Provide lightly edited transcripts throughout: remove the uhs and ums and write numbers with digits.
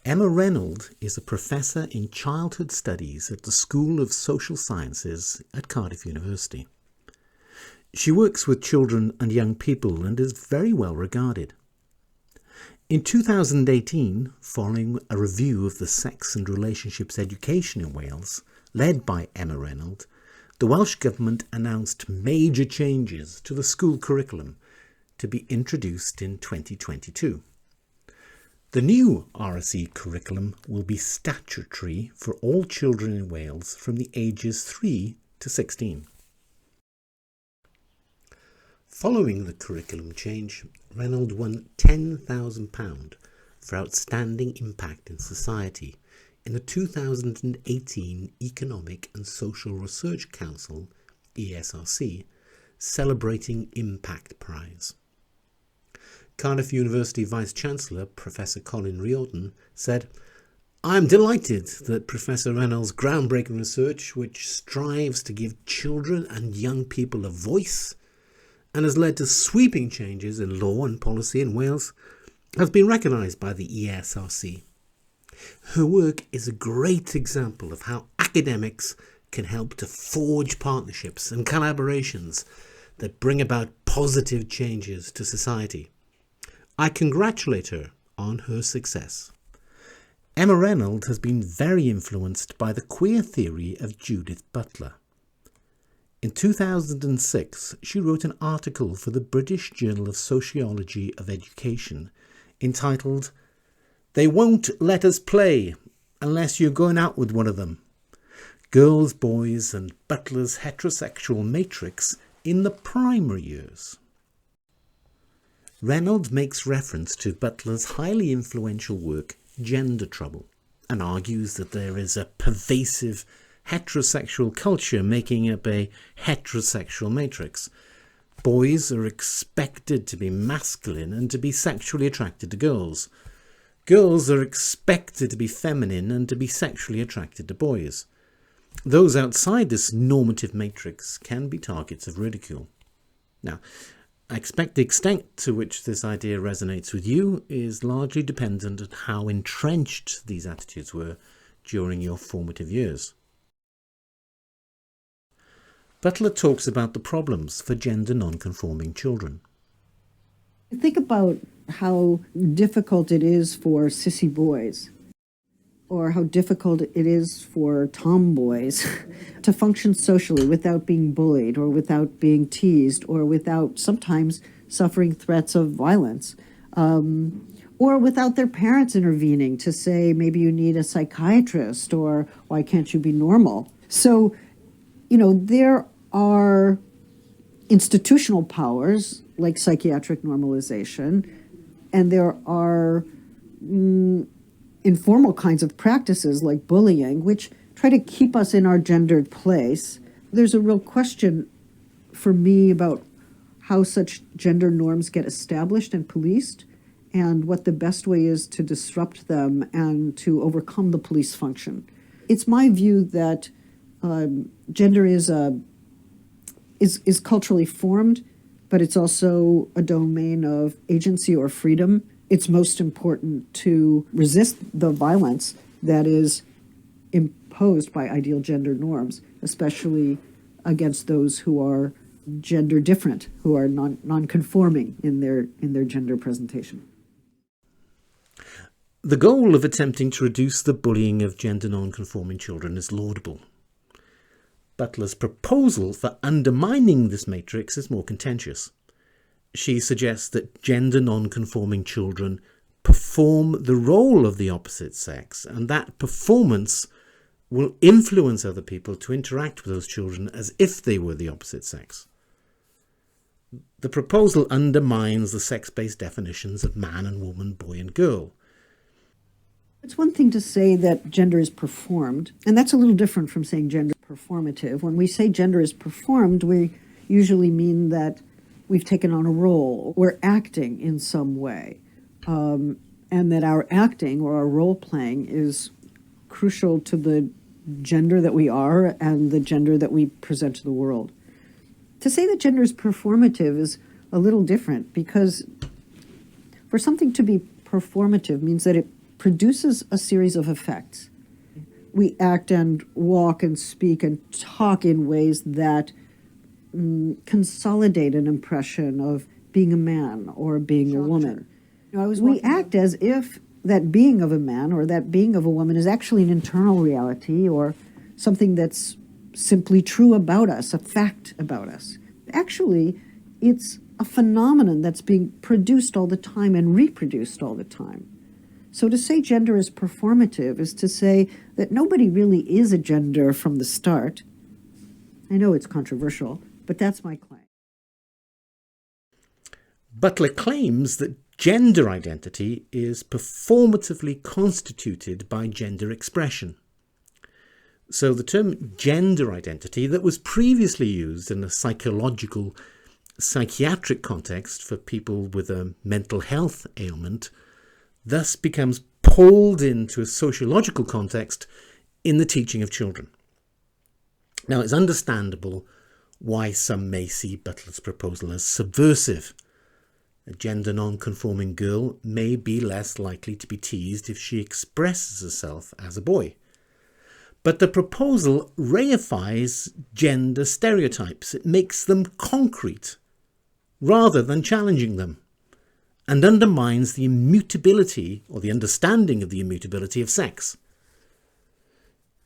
Emma Reynolds is a professor in childhood studies at the School of Social Sciences at Cardiff University. She works with children and young people and is very well regarded. In 2018, following a review of the sex and relationships education in Wales, led by Emma Reynolds, the Welsh Government announced major changes to the school curriculum to be introduced in 2022. The new RSE curriculum will be statutory for all children in Wales from the ages 3 to 16. Following the curriculum change, Reynolds won £10,000 for outstanding impact in society in the 2018 Economic and Social Research Council (ESRC) Celebrating Impact Prize. Cardiff University Vice-Chancellor Professor Colin Riordan said, "I am delighted that Professor Reynolds' groundbreaking research, which strives to give children and young people a voice and has led to sweeping changes in law and policy in Wales, has been recognised by the ESRC. Her work is a great example of how academics can help to forge partnerships and collaborations that bring about positive changes to society. I congratulate her on her success." Emma Reynolds has been very influenced by the queer theory of Judith Butler. In 2006, she wrote an article for the British Journal of Sociology of Education entitled, "They Won't Let Us Play Unless You're Going Out with One of Them. Girls, Boys and Butler's Heterosexual Matrix in the Primary Years." Reynolds makes reference to Butler's highly influential work, Gender Trouble, and argues that there is a pervasive heterosexual culture making up a heterosexual matrix. Boys are expected to be masculine and to be sexually attracted to girls. Girls are expected to be feminine and to be sexually attracted to boys. Those outside this normative matrix can be targets of ridicule. Now, I expect the extent to which this idea resonates with you is largely dependent on how entrenched these attitudes were during your formative years. Butler talks about the problems for gender non-conforming children. Think about how difficult it is for sissy boys, or how difficult it is for tomboys to function socially without being bullied or without being teased or without sometimes suffering threats of violence, or without their parents intervening to say, maybe you need a psychiatrist, or why can't you be normal? So, there are institutional powers like psychiatric normalization, and there are informal kinds of practices like bullying, which try to keep us in our gendered place. There's a real question for me about how such gender norms get established and policed, and what the best way is to disrupt them and to overcome the police function. It's my view that gender is culturally formed, but it's also a domain of agency or freedom. It's most important to resist the violence that is imposed by ideal gender norms, especially against those who are gender different, who are non-conforming in their gender presentation. The goal of attempting to reduce the bullying of gender non-conforming children is laudable. Butler's proposal for undermining this matrix is more contentious. She suggests that gender non-conforming children perform the role of the opposite sex, and that performance will influence other people to interact with those children as if they were the opposite sex. The proposal undermines the sex-based definitions of man and woman, boy and girl. It's one thing to say that gender is performed, and that's a little different from saying gender is performative. When we say gender is performed, we usually mean that we've taken on a role, we're acting in some way, and that our acting or our role playing is crucial to the gender that we are and the gender that we present to the world. To say that gender is performative is a little different, because for something to be performative means that it produces a series of effects. We act and walk and speak and talk in ways that consolidate an impression of being a man or being a woman. We act as if that being of a man or that being of a woman is actually an internal reality or something that's simply true about us, a fact about us. Actually, it's a phenomenon that's being produced all the time and reproduced all the time. So to say gender is performative is to say that nobody really is a gender from the start. I know it's controversial, but that's my claim. Butler claims that gender identity is performatively constituted by gender expression. So the term gender identity that was previously used in a psychological, psychiatric context for people with a mental health ailment thus becomes pulled into a sociological context in the teaching of children. Now, it's understandable why some may see Butler's proposal as subversive. A gender non-conforming girl may be less likely to be teased if she expresses herself as a boy. But the proposal reifies gender stereotypes. It makes them concrete rather than challenging them, and undermines the immutability or the understanding of the immutability of sex.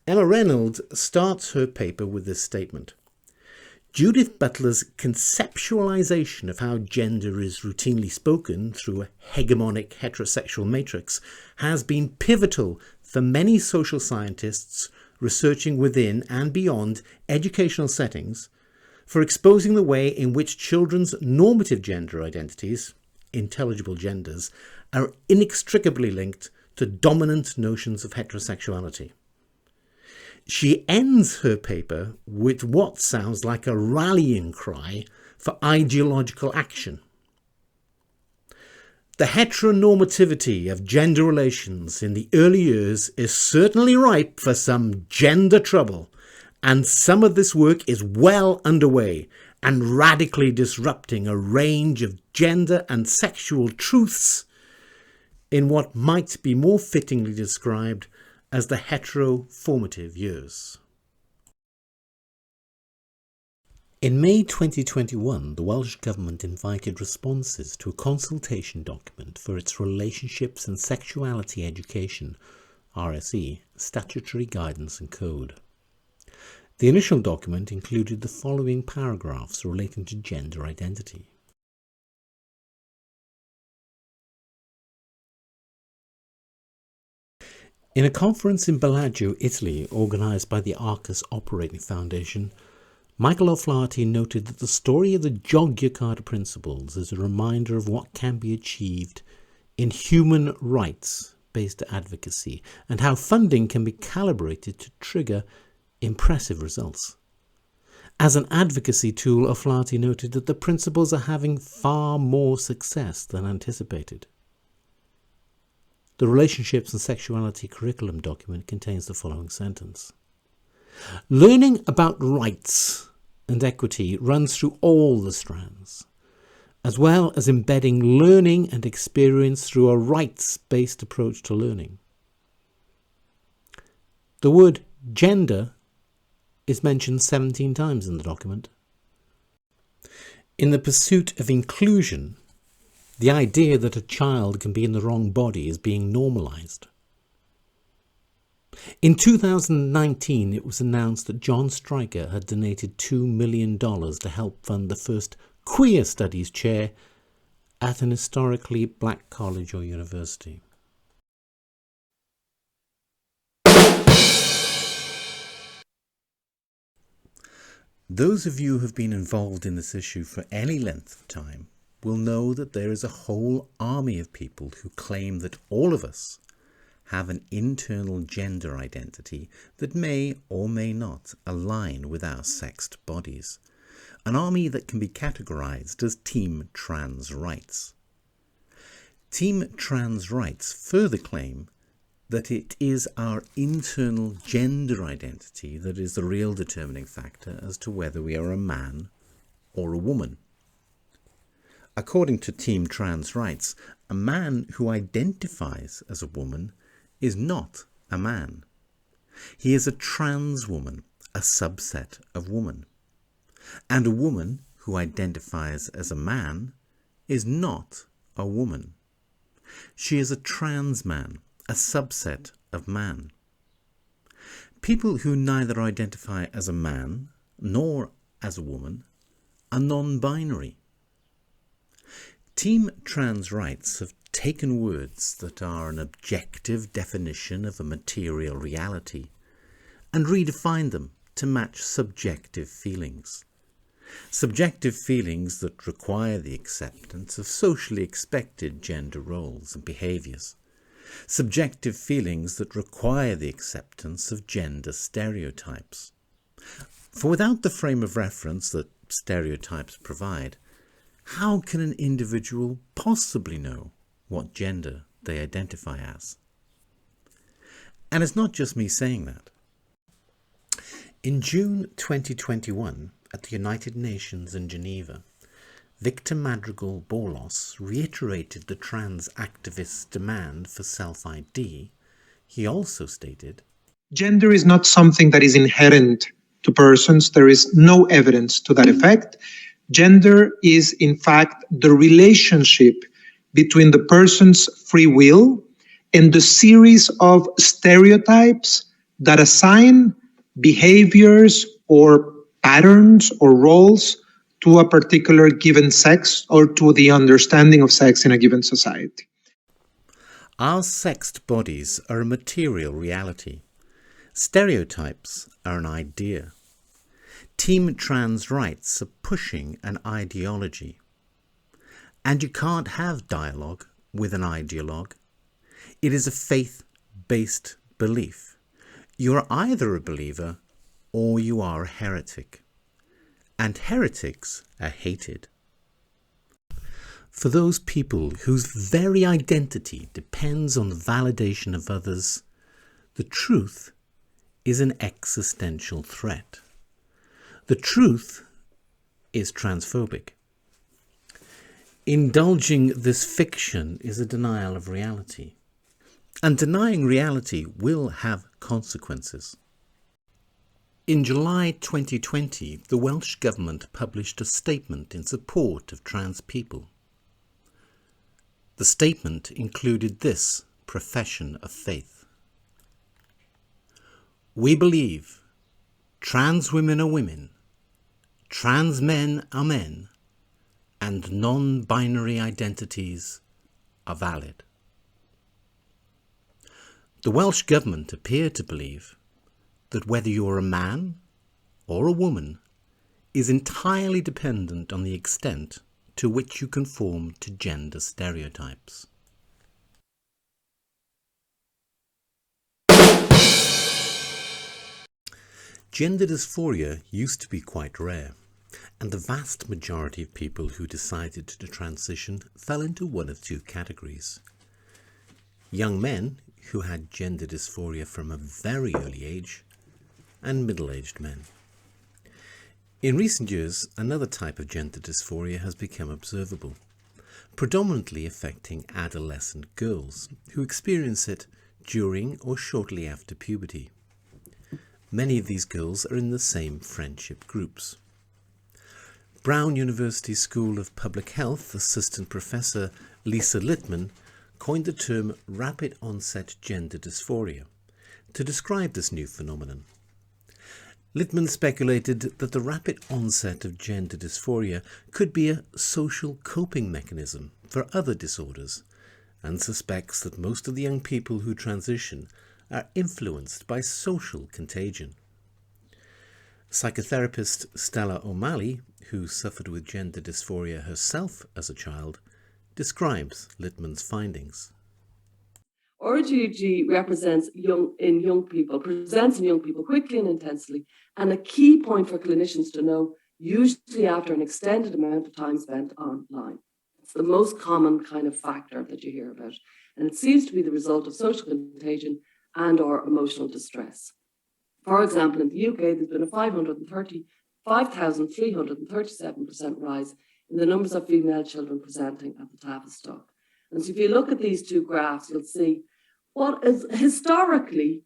Emma Reynolds starts her paper with this statement. Judith Butler's conceptualization of how gender is routinely spoken through a hegemonic heterosexual matrix has been pivotal for many social scientists researching within and beyond educational settings, for exposing the way in which children's normative gender identities, intelligible genders, are inextricably linked to dominant notions of heterosexuality. She ends her paper with what sounds like a rallying cry for ideological action. The heteronormativity of gender relations in the early years is certainly ripe for some gender trouble, and some of this work is well underway and radically disrupting a range of gender and sexual truths in what might be more fittingly described as the heteroformative years. In May 2021, the Welsh Government invited responses to a consultation document for its Relationships and Sexuality Education (RSE) statutory guidance and code. The initial document included the following paragraphs relating to gender identity. In a conference in Bellagio, Italy, organised by the Arcus Operating Foundation, Michael O'Flaherty noted that the story of the Yogyakarta Principles is a reminder of what can be achieved in human rights-based advocacy and how funding can be calibrated to trigger impressive results. As an advocacy tool, O'Flaherty noted that the principles are having far more success than anticipated. The Relationships and Sexuality Curriculum document contains the following sentence. Learning about rights and equity runs through all the strands, as well as embedding learning and experience through a rights-based approach to learning. The word gender is mentioned 17 times in the document. In the pursuit of inclusion, the idea that a child can be in the wrong body is being normalised. In 2019, it was announced that John Stryker had donated $2 million to help fund the first queer studies chair at an historically black college or university. Those of you who have been involved in this issue for any length of time will know that there is a whole army of people who claim that all of us have an internal gender identity that may or may not align with our sexed bodies. An army that can be categorized as Team Trans Rights. Team Trans Rights further claim that it is our internal gender identity that is the real determining factor as to whether we are a man or a woman. According to Team Trans Rights, a man who identifies as a woman is not a man. He is a trans woman, a subset of woman. And a woman who identifies as a man is not a woman. She is a trans man, a subset of man. People who neither identify as a man nor as a woman are non-binary. Team Trans Rights have taken words that are an objective definition of a material reality and redefined them to match subjective feelings. Subjective feelings that require the acceptance of socially expected gender roles and behaviours. Subjective feelings that require the acceptance of gender stereotypes. For without the frame of reference that stereotypes provide, how can an individual possibly know what gender they identify as? And it's not just me saying that. In June 2021, at the United Nations in Geneva, Victor Madrigal-Borlos reiterated the trans activists' demand for self-ID. He also stated, "Gender is not something that is inherent to persons. There is no evidence to that effect. Gender is, in fact, the relationship between the person's free will and the series of stereotypes that assign behaviors or patterns or roles to a particular given sex or to the understanding of sex in a given society." Our sexed bodies are a material reality. Stereotypes are an idea. Team Trans Rights are pushing an ideology. And you can't have dialogue with an ideologue. It is a faith-based belief. You are either a believer or you are a heretic. And heretics are hated. For those people whose very identity depends on the validation of others, the truth is an existential threat. The truth is transphobic. Indulging this fiction is a denial of reality. And denying reality will have consequences. In July 2020, the Welsh Government published a statement in support of trans people. The statement included this profession of faith. "We believe trans women are women, trans men are men, and non-binary identities are valid." The Welsh Government appear to believe that whether you're a man or a woman is entirely dependent on the extent to which you conform to gender stereotypes. Gender dysphoria used to be quite rare, and the vast majority of people who decided to transition fell into one of two categories. Young men who had gender dysphoria from a very early age, and middle-aged men. In recent years, another type of gender dysphoria has become observable, predominantly affecting adolescent girls who experience it during or shortly after puberty. Many of these girls are in the same friendship groups. Brown University School of Public Health Assistant Professor Lisa Littman coined the term rapid onset gender dysphoria to describe this new phenomenon. Littman speculated that the rapid onset of gender dysphoria could be a social coping mechanism for other disorders, and suspects that most of the young people who transition are influenced by social contagion. Psychotherapist Stella O'Malley, who suffered with gender dysphoria herself as a child, describes Littman's findings. RGG presents in young people quickly and intensely, and a key point for clinicians to know, usually after an extended amount of time spent online. It's the most common kind of factor that you hear about, and it seems to be the result of social contagion and or emotional distress. For example, in the UK, there's been a 5,337% rise in the numbers of female children presenting at the Tavistock. And so if you look at these two graphs, you'll see what is historically,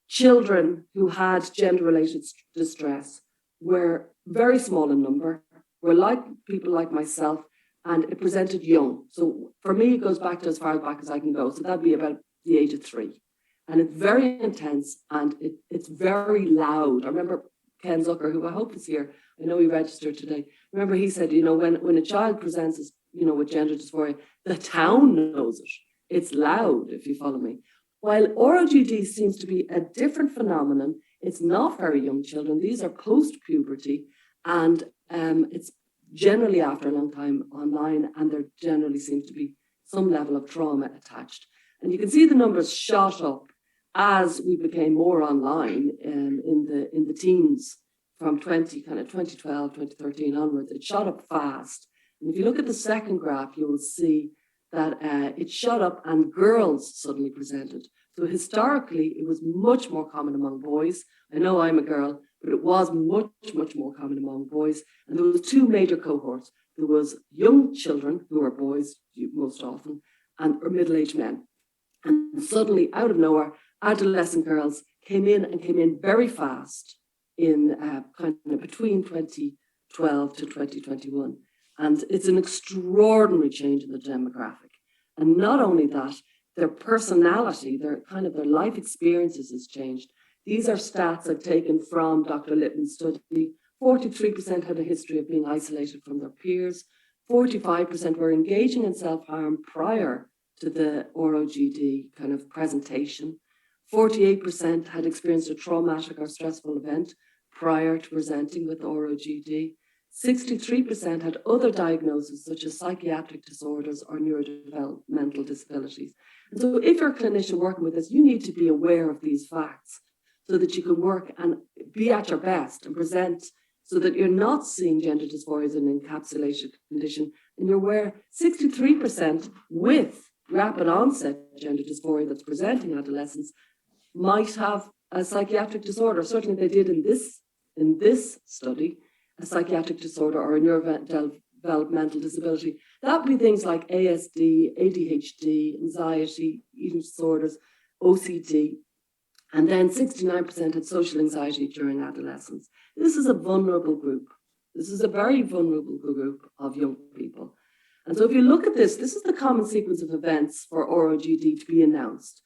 children who had gender-related distress were very small in number, were like people like myself, and it presented young. So for me, it goes back to as far back as I can go. So that'd be about the age of 3. And it's very intense and it's very loud. I remember Ken Zucker, who I hope is here, I know he registered today. Remember he said, when a child presents as, with gender dysphoria, the town knows it. It's loud, if you follow me. While ROGD seems to be a different phenomenon, it's not very young children. These are post-puberty, and it's generally after a long time online, and there generally seems to be some level of trauma attached. And you can see the numbers shot up as we became more online in the teens from 2012, 2013 onwards. It shot up fast. And if you look at the second graph, you will see that it shot up and girls suddenly presented. So historically, it was much more common among boys. I know I'm a girl, but it was much, much more common among boys. And there was 2 major cohorts. There was young children, who are boys most often, and middle-aged men. And suddenly, out of nowhere, adolescent girls came in very fast in kind of between 2012 to 2021. And it's an extraordinary change in the demographic. And not only that, their personality, their life experiences has changed. These are stats I've taken from Dr. Litton's study. 43% had a history of being isolated from their peers. 45% were engaging in self-harm prior to the ROGD kind of presentation. 48% had experienced a traumatic or stressful event prior to presenting with ROGD. 63% had other diagnoses such as psychiatric disorders or neurodevelopmental disabilities. And so if you're a clinician working with this, you need to be aware of these facts so that you can work and be at your best and present so that you're not seeing gender dysphoria as an encapsulated condition, and you're aware 63% with rapid onset gender dysphoria that's presenting in adolescents might have a psychiatric disorder. Certainly they did in this study, a psychiatric disorder or a neurodevelopmental disability. That would be things like ASD, ADHD, anxiety, eating disorders, OCD, and then 69% had social anxiety during adolescence. This is a vulnerable group. This is a very vulnerable group of young people. And so if you look at this is the common sequence of events for ROGD to be announced.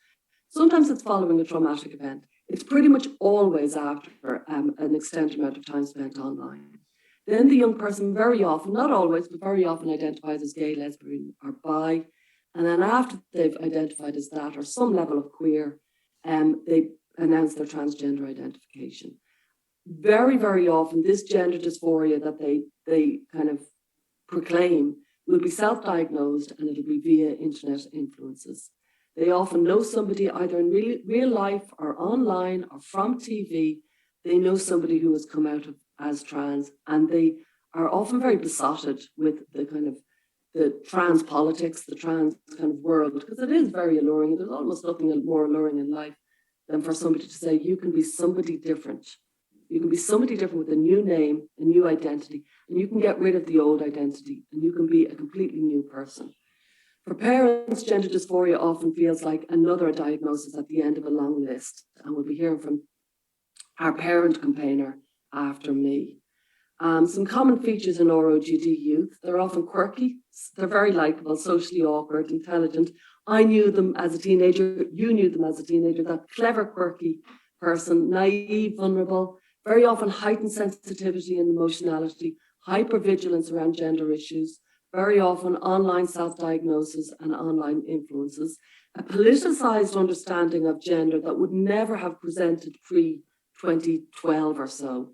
Sometimes it's following a traumatic event. It's pretty much always after an extended amount of time spent online. Then the young person very often, not always, but very often identifies as gay, lesbian, or bi. And then after they've identified as that or some level of queer, they announce their transgender identification. Very, very often, this gender dysphoria that they kind of proclaim will be self-diagnosed, and it'll be via internet influences. They often know somebody either in real life or online or from TV. They know somebody who has come out as trans, and they are often very besotted with the trans politics, the trans kind of world, because it is very alluring. There's almost nothing more alluring in life than for somebody to say, you can be somebody different. You can be somebody different with a new name, a new identity, and you can get rid of the old identity, and you can be a completely new person. For parents, gender dysphoria often feels like another diagnosis at the end of a long list, and we'll be hearing from our parent campaigner after me. Some common features in ROGD youth: they're often quirky, they're very likable, socially awkward, intelligent. I knew them as a teenager, you knew them as a teenager, that clever, quirky person, naive, vulnerable, very often heightened sensitivity and emotionality, hypervigilance around gender issues, very often online self-diagnosis and online influences, a politicized understanding of gender that would never have presented pre-2012 or so.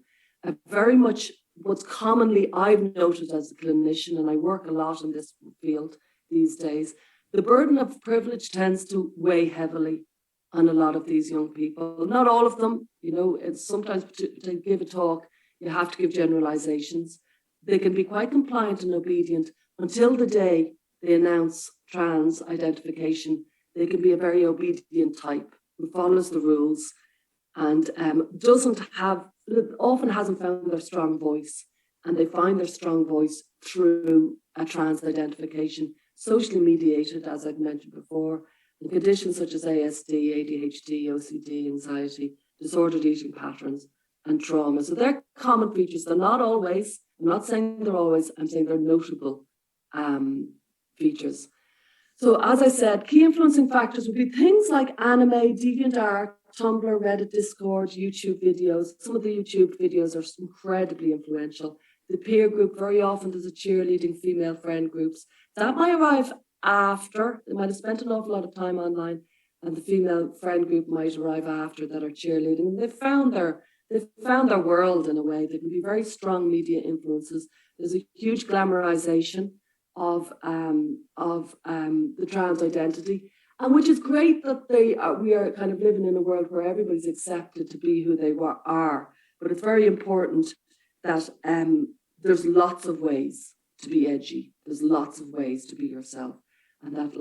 Very much what's commonly I've noted as a clinician, and I work a lot in this field these days, the burden of privilege tends to weigh heavily on a lot of these young people. Not all of them, it's sometimes to give a talk, you have to give generalizations. They can be quite compliant and obedient until the day they announce trans identification. They can be a very obedient type who follows the rules and often hasn't found their strong voice, and they find their strong voice through a trans identification, socially mediated, as I've mentioned before, And conditions such as ASD, ADHD, OCD, anxiety, disordered eating patterns, and trauma. So they're common features. They're not always, I'm not saying they're always, I'm saying they're notable features. So as I said, key influencing factors would be things like anime, DeviantArt, Tumblr, Reddit, Discord, YouTube videos. Some of the YouTube videos are incredibly influential. The peer group, very often there's a cheerleading female friend groups. That might arrive after, they might have spent an awful lot of time online, and the female friend group might arrive after that are cheerleading. And they've found their world in a way. They can be very strong media influences. There's a huge glamorization of the trans identity, and which is great that we are kind of living in a world where everybody's accepted to be who they are. But it's very important that there's lots of ways to be edgy. There's lots of ways to be yourself, and that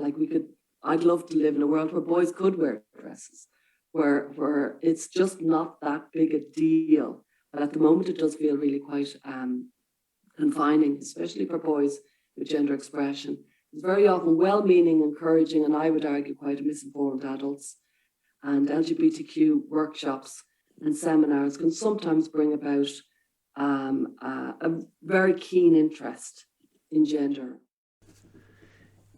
I'd love to live in a world where boys could wear dresses, where it's just not that big a deal. But at the moment, it does feel really quite confining, especially for boys with gender expression. It's very often well-meaning, encouraging, and I would argue quite misinformed adults. And LGBTQ workshops and seminars can sometimes bring about a very keen interest in gender.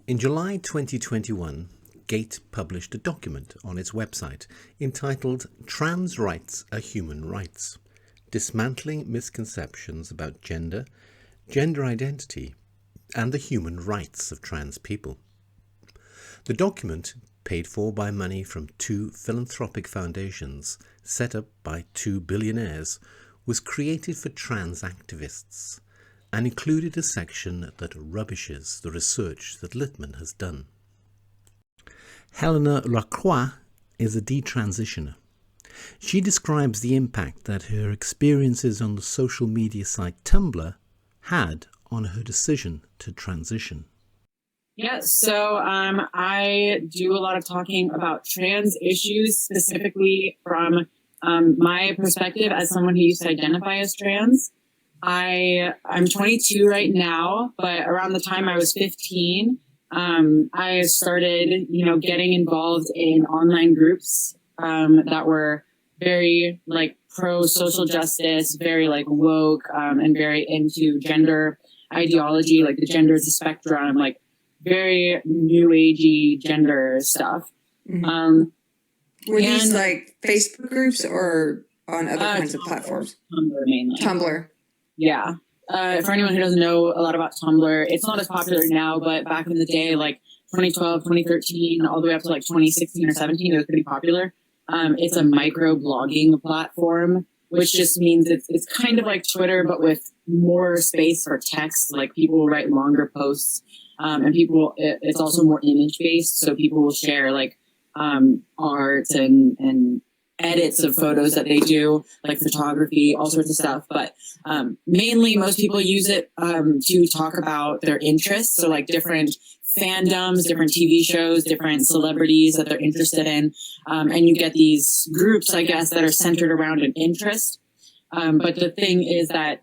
In July 2021, GATE published a document on its website entitled Trans Rights are Human Rights, Dismantling Misconceptions about Gender, Gender Identity, and the Human Rights of Trans People. The document, paid for by money from 2 philanthropic foundations set up by 2 billionaires, was created for trans activists and included a section that rubbishes the research that Littman has done. Helena Lacroix is a detransitioner. She describes the impact that her experiences on the social media site Tumblr had on her decision to transition. Yeah, so I do a lot of talking about trans issues, specifically from my perspective as someone who used to identify as trans. I'm 22 right now, but around the time I was 15, I started, getting involved in online groups that were very pro social justice, very woke, and very into gender ideology, the gender is a spectrum, very new agey gender stuff. Mm-hmm. Were these Facebook groups or on other kinds of platforms? Tumblr mainly. Tumblr. Yeah. For anyone who doesn't know a lot about Tumblr, it's not as popular now, but back in the day, 2012, 2013, all the way up to 2016 or 17, it was pretty popular. It's a micro blogging platform, which just means it's kind of like Twitter, but with more space for text. People will write longer posts, and it's also more image based. So people will share art and edits of photos that they do, photography, all sorts of stuff. But mainly most people use it to talk about their interests. So different fandoms, different TV shows, different celebrities that they're interested in. And you get these groups, I guess, that are centered around an interest. But the thing is that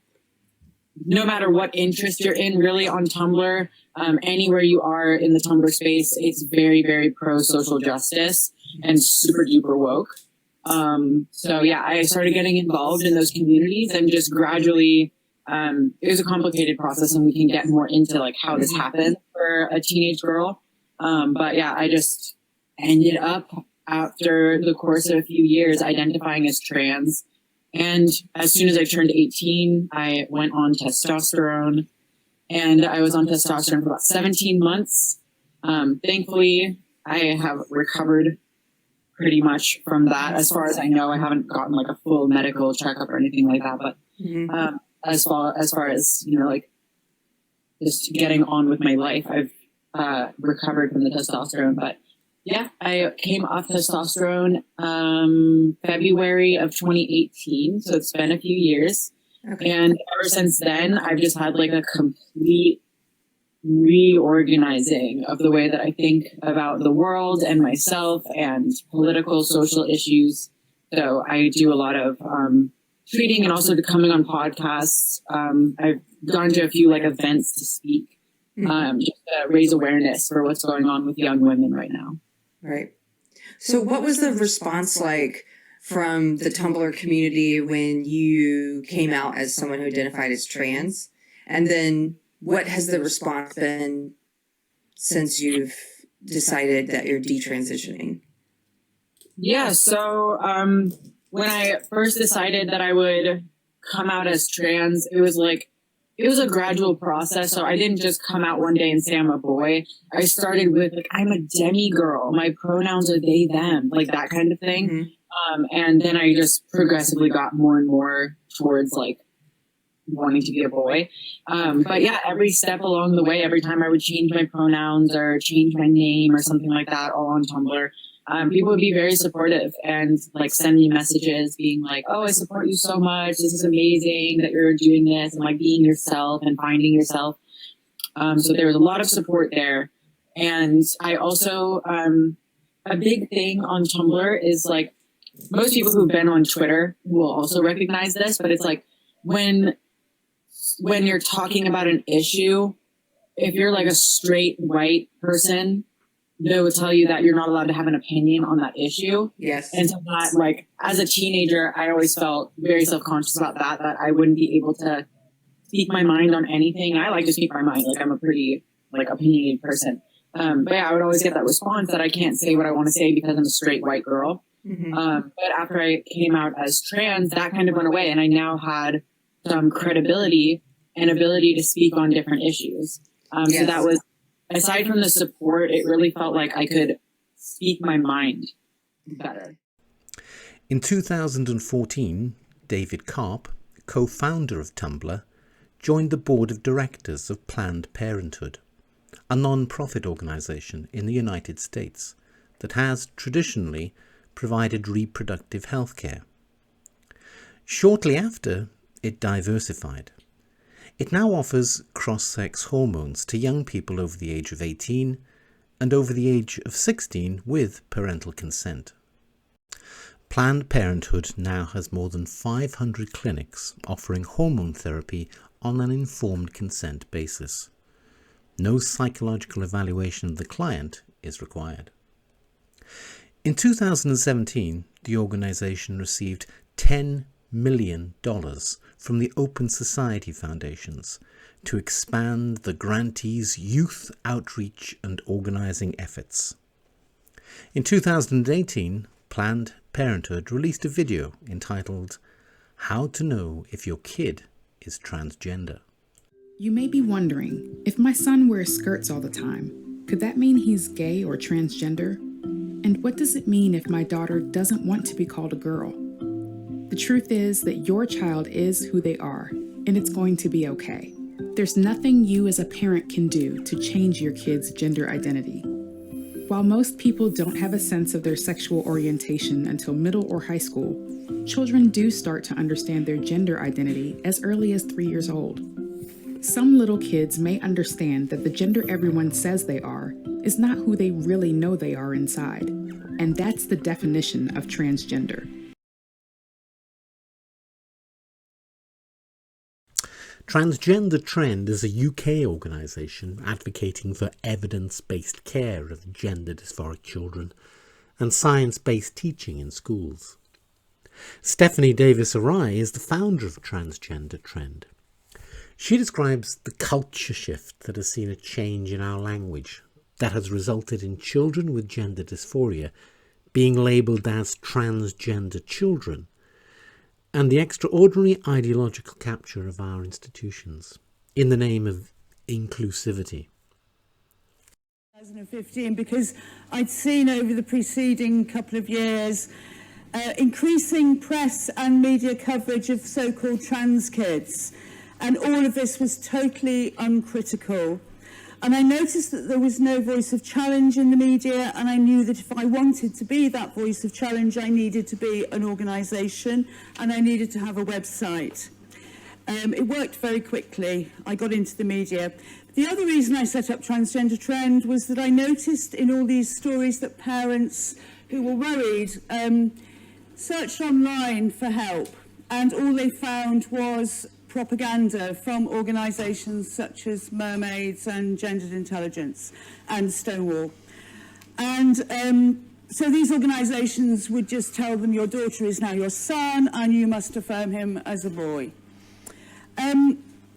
no matter what interest you're in, really on Tumblr, anywhere you are in the Tumblr space, it's very, very pro social justice and super duper woke. So yeah, I started getting involved in those communities and just gradually, it was a complicated process, and we can get more into how this happened for a teenage girl. But yeah, I just ended up after the course of a few years identifying as trans. And as soon as I turned 18, I went on testosterone, and I was on testosterone for about 17 months. Thankfully, I have recovered pretty much from that. As far as I know, I haven't gotten a full medical checkup or anything like that. But as far as just getting on with my life, I've recovered from the testosterone. But yeah, I came off testosterone February of 2018, so it's been a few years. Okay. And ever since then, I've just had a complete reorganizing of the way that I think about the world and myself and political, social issues. So I do a lot of tweeting and also coming on podcasts. I've gone to a few events to speak, just to raise awareness for what's going on with young women right now. Right. So what was the response like from the Tumblr community when you came out as someone who identified as trans? And then what has the response been since you've decided that you're detransitioning? Yeah, so when I first decided that I would come out as trans, it was a gradual process. So I didn't just come out one day and say I'm a boy. I started with like, I'm a demigirl. My pronouns are they, them, like that kind of thing. Mm-hmm. And then I just progressively got more and more towards like wanting to be a boy. But yeah, every step along the way, every time I would change my pronouns or change my name or something like that, all on Tumblr, people would be very supportive and like send me messages being like, oh, I support you so much. This is amazing that you're doing this and like being yourself and finding yourself. So there was a lot of support there. And I also, a big thing on Tumblr is like, most people who've been on Twitter will also recognize this, but it's like when you're talking about an issue, if you're like a straight white person, they will tell you that you're not allowed to have an opinion on that issue. Yes. And so that, like, as a teenager, I always felt very self-conscious about that I wouldn't be able to speak my mind on anything. I like to speak my mind. Like, I'm a pretty, like, opinionated person. But yeah, I would always get that response that I can't say what I want to say because I'm a straight white girl. Mm-hmm. But after I came out as trans, that kind of went away. And I now had some credibility and ability to speak on different issues. Yes. So that was, aside from the support, it really felt like I could speak my mind better. In 2014, David Karp, co-founder of Tumblr, joined the board of directors of Planned Parenthood, a non-profit organisation in the United States that has traditionally provided reproductive health care. Shortly after, it diversified. It now offers cross-sex hormones to young people over the age of 18 and over the age of 16 with parental consent. Planned Parenthood now has more than 500 clinics offering hormone therapy on an informed consent basis. No psychological evaluation of the client is required. In 2017, the organisation received $10 million from the Open Society Foundations to expand the grantees' youth outreach and organising efforts. In 2018, Planned Parenthood released a video entitled How to Know If Your Kid is Transgender. You may be wondering, if my son wears skirts all the time, could that mean he's gay or transgender? And what does it mean if my daughter doesn't want to be called a girl? The truth is that your child is who they are, and it's going to be okay. There's nothing you as a parent can do to change your kid's gender identity. While most people don't have a sense of their sexual orientation until middle or high school, children do start to understand their gender identity as early as 3 years old. Some little kids may understand that the gender everyone says they are is not who they really know they are inside, and that's the definition of transgender. Transgender Trend is a UK organisation advocating for evidence-based care of gender dysphoric children and science-based teaching in schools. Stephanie Davis-Arai is the founder of Transgender Trend. She describes the culture shift that has seen a change in our language that has resulted in children with gender dysphoria being labelled as transgender children, and the extraordinary ideological capture of our institutions in the name of inclusivity. 2015, because I'd seen over the preceding couple of years increasing press and media coverage of so-called trans kids, and all of this was totally uncritical. And I noticed that there was no voice of challenge in the media, and I knew that if I wanted to be that voice of challenge, I needed to be an organisation and I needed to have a website. It worked very quickly. I got into the media. The other reason I set up Transgender Trend was that I noticed in all these stories that parents who were worried searched online for help, and all they found was propaganda from organisations such as Mermaids and Gendered Intelligence and Stonewall. And so these organisations would just tell them your daughter is now your son and you must affirm him as a boy.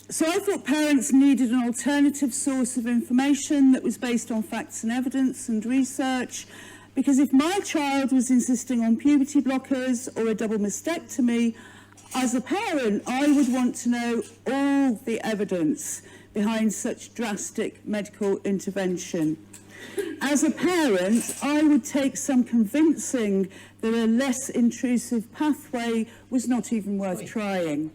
So I thought parents needed an alternative source of information that was based on facts and evidence and research, because if my child was insisting on puberty blockers or a double mastectomy, as a parent, I would want to know all the evidence behind such drastic medical intervention. As a parent, I would take some convincing that a less intrusive pathway was not even worth trying.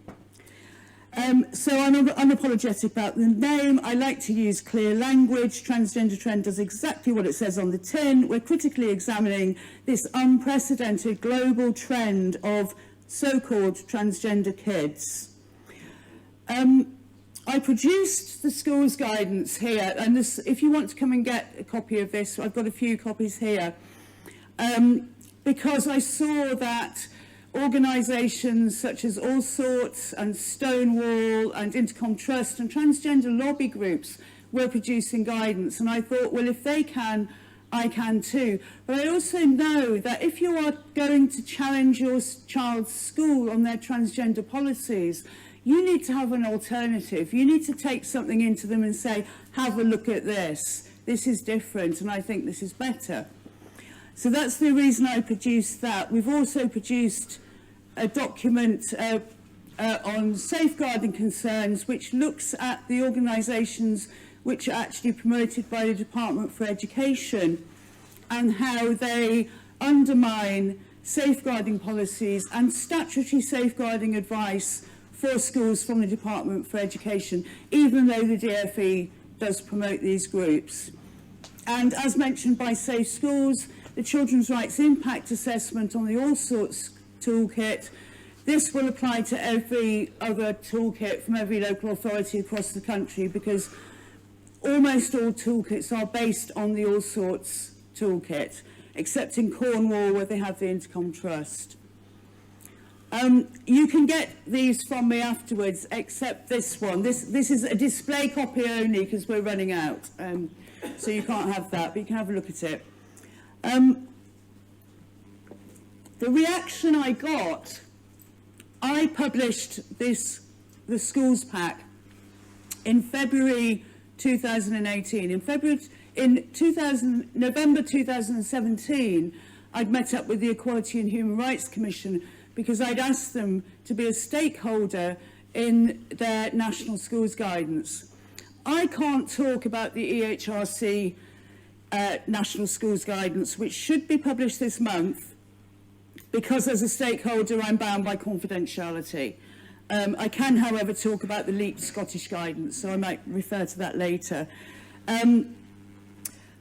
So I'm unapologetic about the name. I like to use clear language. Transgender Trend does exactly what it says on the tin. We're critically examining this unprecedented global trend of so-called transgender kids. I produced the school's guidance here, and this, if you want to come and get a copy of this, I've got a few copies here, because I saw that organisations such as All Sorts and Stonewall and Intercom Trust and transgender lobby groups were producing guidance, and I thought, well, if they can, I can too. But I also know that if you are going to challenge your child's school on their transgender policies, you need to have an alternative. You need to take something into them and say, have a look at this. This is different, and I think this is better. So that's the reason I produced that. We've also produced a document on safeguarding concerns, which looks at the organisations which are actually promoted by the Department for Education and how they undermine safeguarding policies and statutory safeguarding advice for schools from the Department for Education, even though the DfE does promote these groups. And as mentioned by Safe Schools, the Children's Rights Impact Assessment on the All Sorts toolkit, this will apply to every other toolkit from every local authority across the country, because almost all toolkits are based on the All Sorts toolkit, except in Cornwall where they have the Intercom Trust. You can get these from me afterwards, except this one. This is a display copy only because we're running out, so you can't have that, but you can have a look at it. The reaction I got, I published the schools pack in February 2018. In November 2017, I'd met up with the Equality and Human Rights Commission because I'd asked them to be a stakeholder in their national schools guidance. I can't talk about the EHRC national schools guidance, which should be published this month, because as a stakeholder I'm bound by confidentiality. I can, however, talk about the leaked Scottish guidance, so I might refer to that later.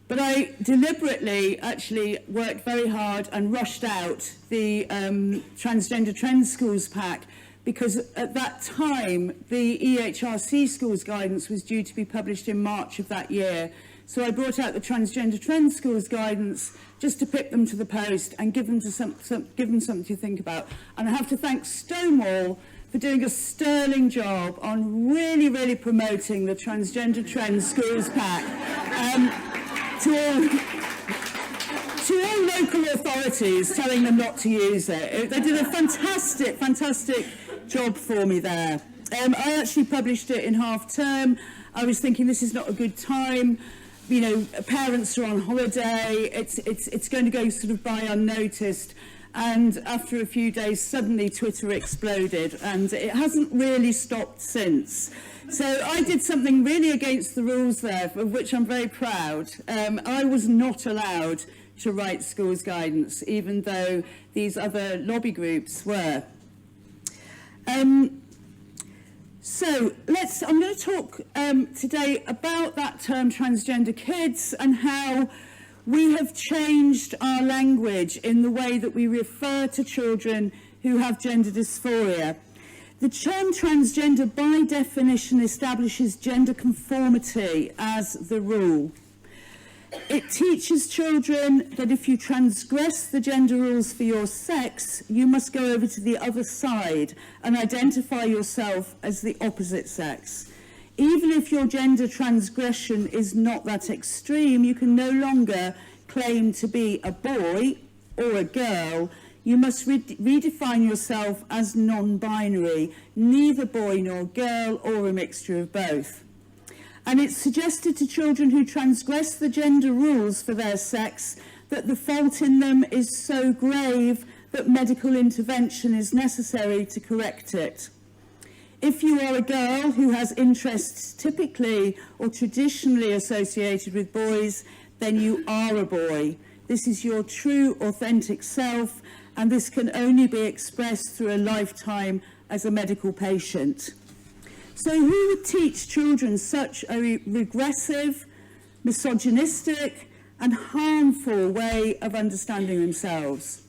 But I deliberately actually worked very hard and rushed out the Transgender Trend schools pack, because at that time the EHRC schools guidance was due to be published in March of that year. So I brought out the Transgender Trend schools guidance just to pip them to the post and give them something to think about. And I have to thank Stonewall for doing a sterling job on really promoting the Transgender Trend schools pack to all local authorities, telling them not to use it. They did a fantastic job for me there. I actually published it in half term. I was thinking this is not a good time. You know, parents are on holiday. It's going to go sort of by unnoticed. And after a few days, suddenly Twitter exploded, and it hasn't really stopped since. So I did something really against the rules there, of which I'm very proud. I was not allowed to write schools guidance, even though these other lobby groups were. So I'm going to talk today about that term transgender kids and how we have changed our language in the way that we refer to children who have gender dysphoria. The term transgender by definition establishes gender conformity as the rule. It teaches children that if you transgress the gender rules for your sex, you must go over to the other side and identify yourself as the opposite sex. Even if your gender transgression is not that extreme, you can no longer claim to be a boy or a girl, you must redefine yourself as non-binary, neither boy nor girl or a mixture of both. And it's suggested to children who transgress the gender rules for their sex that the fault in them is so grave that medical intervention is necessary to correct it. If you are a girl who has interests typically or traditionally associated with boys, then you are a boy. This is your true, authentic self, and this can only be expressed through a lifetime as a medical patient. So who would teach children such a regressive, misogynistic, and harmful way of understanding themselves?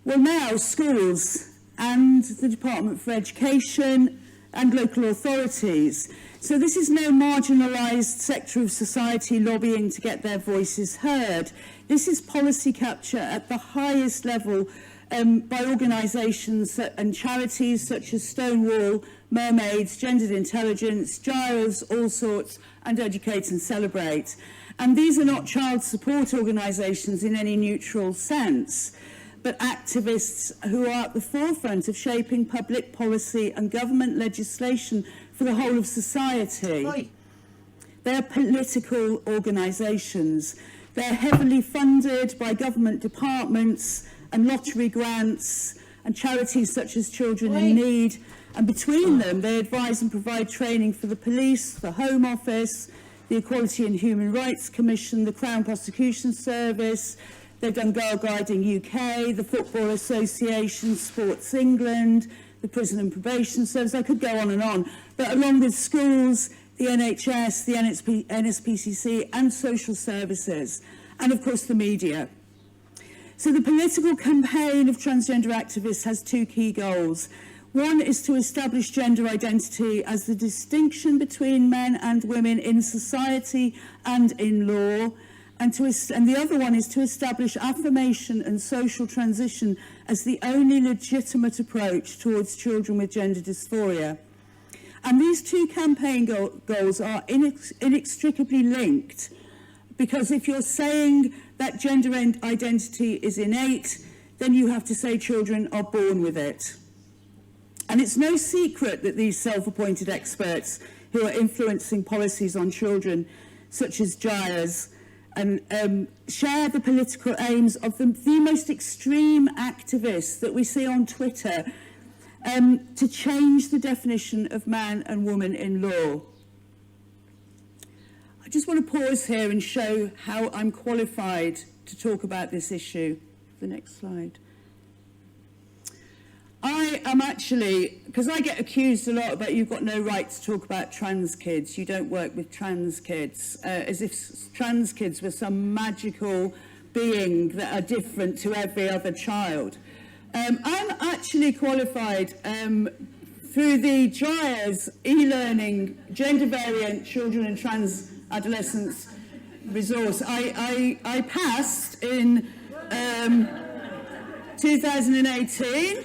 Well, now schools and the Department for Education and local authorities. So this is no marginalised sector of society lobbying to get their voices heard. This is policy capture at the highest level by organisations and charities such as Stonewall, Mermaids, Gendered Intelligence, Giles, All Sorts, and Educate and Celebrate. And these are not child support organisations in any neutral sense, but activists who are at the forefront of shaping public policy and government legislation for the whole of society. Oi. They're political organisations. They're heavily funded by government departments and lottery grants and charities such as Children in Need. And between them, they advise and provide training for the police, the Home Office, the Equality and Human Rights Commission, the Crown Prosecution Service. They've done Girl Guiding UK, the Football Association, Sports England, the Prison and Probation Service. I could go on, but along with schools, the NHS, the NSPCC, and social services, and of course the media. So the political campaign of transgender activists has two key goals. One is to establish gender identity as the distinction between men and women in society and in law, and the other one is to establish affirmation and social transition as the only legitimate approach towards children with gender dysphoria. And these two campaign goals are inextricably linked, because if you're saying that gender identity is innate, then you have to say children are born with it. And it's no secret that these self-appointed experts who are influencing policies on children, such as Giles, and share the political aims of the most extreme activists that we see on Twitter to change the definition of man and woman in law. I just want to pause here and show how I'm qualified to talk about this issue. The next slide. I am actually, because I get accused a lot about you've got no right to talk about trans kids, you don't work with trans kids, as if trans kids were some magical being that are different to every other child. I'm actually qualified through the GIA's e-learning gender variant children and trans adolescents resource. I passed in 2018.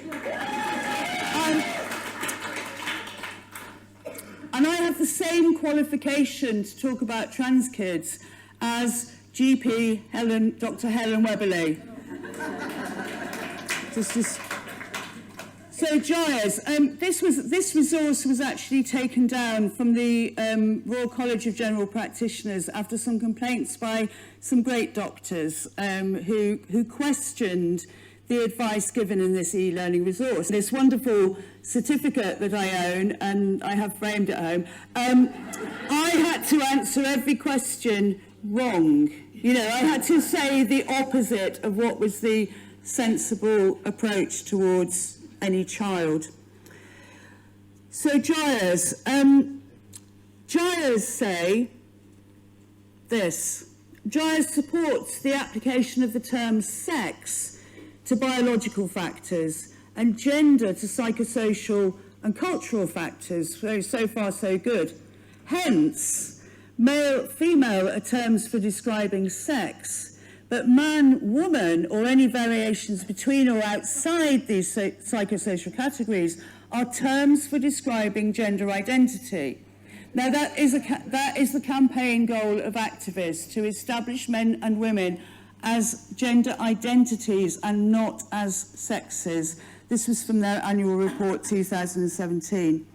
And I have the same qualification to talk about trans kids as GP Dr. Helen Webberley. So GIAS, this resource was actually taken down from the Royal College of General Practitioners after some complaints by some great doctors who questioned the advice given in this e-learning resource. This wonderful certificate that I own, and I have framed at home, I had to answer every question wrong. You know, I had to say the opposite of what was the sensible approach towards any child. So GIAS say this. GIAS supports the application of the term sex to biological factors and gender to psychosocial and cultural factors. So far so good. Hence, male, female are terms for describing sex, but man, woman, or any variations between or outside these psychosocial categories are terms for describing gender identity. Now that is the campaign goal of activists, to establish men and women as gender identities and not as sexes. This was from their annual report 2017.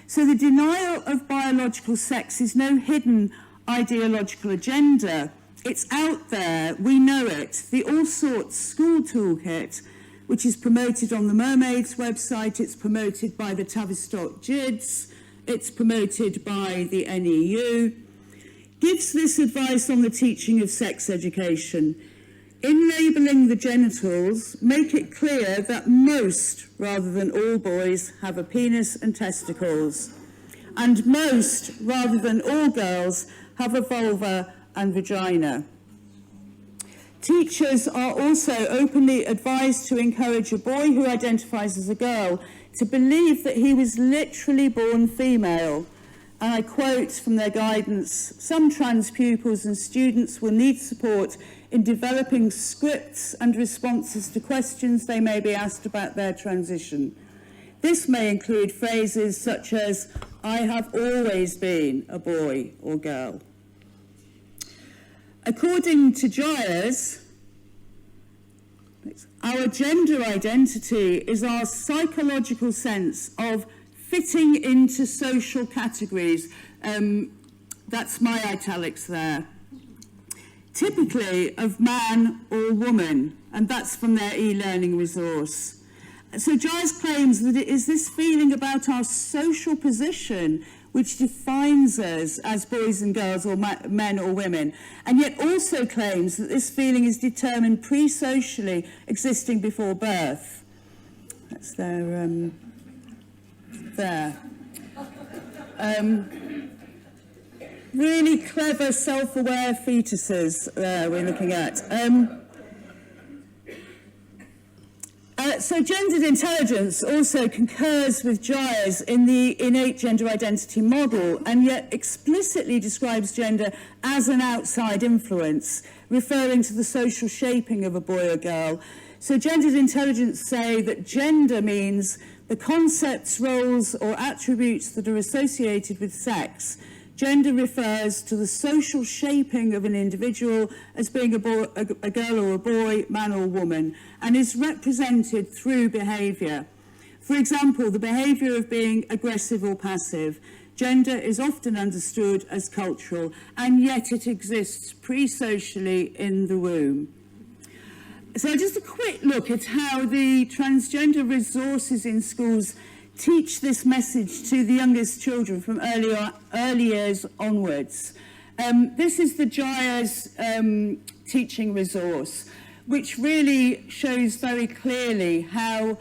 So the denial of biological sex is no hidden ideological agenda. It's out there, we know it. The All Sorts School Toolkit, which is promoted on the Mermaids website, it's promoted by the Tavistock JIDS, it's promoted by the NEU, gives this advice on the teaching of sex education. In labelling the genitals, make it clear that most, rather than all boys, have a penis and testicles, and most, rather than all girls, have a vulva and vagina. Teachers are also openly advised to encourage a boy who identifies as a girl to believe that he was literally born female. And I quote from their guidance, some trans pupils and students will need support in developing scripts and responses to questions they may be asked about their transition. This may include phrases such as, I have always been a boy or girl. According to Giles, our gender identity is our psychological sense of fitting into social categories. That's my italics there. Typically of man or woman, and that's from their e-learning resource. So Giles claims that it is this feeling about our social position which defines us as boys and girls or men or women, and yet also claims that this feeling is determined pre-socially, existing before birth. That's their, there. Really clever, self-aware fetuses we're looking at. So gendered intelligence also concurs with Giles in the innate gender identity model, and yet explicitly describes gender as an outside influence, referring to the social shaping of a boy or girl. So gendered intelligence say that gender means the concepts, roles, or attributes that are associated with sex. Gender refers to the social shaping of an individual as being a girl or a boy, man or woman, and is represented through behaviour. For example, the behaviour of being aggressive or passive. Gender is often understood as cultural, and yet it exists pre-socially in the womb. So just a quick look at how the transgender resources in schools teach this message to the youngest children from early years onwards. This is the Giles teaching resource, which really shows very clearly how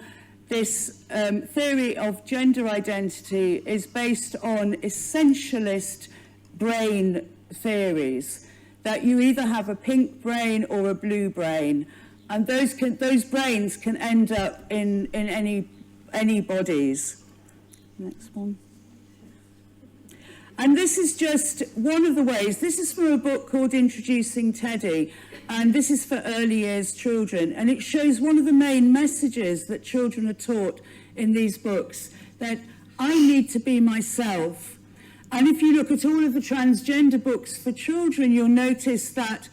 this theory of gender identity is based on essentialist brain theories, that you either have a pink brain or a blue brain, and those brains can end up in any bodies. Next one. And this is just one of the ways. This is from a book called Introducing Teddy, and this is for early years children, and it shows one of the main messages that children are taught in these books, that I need to be myself. And if you look at all of the transgender books for children, you'll notice that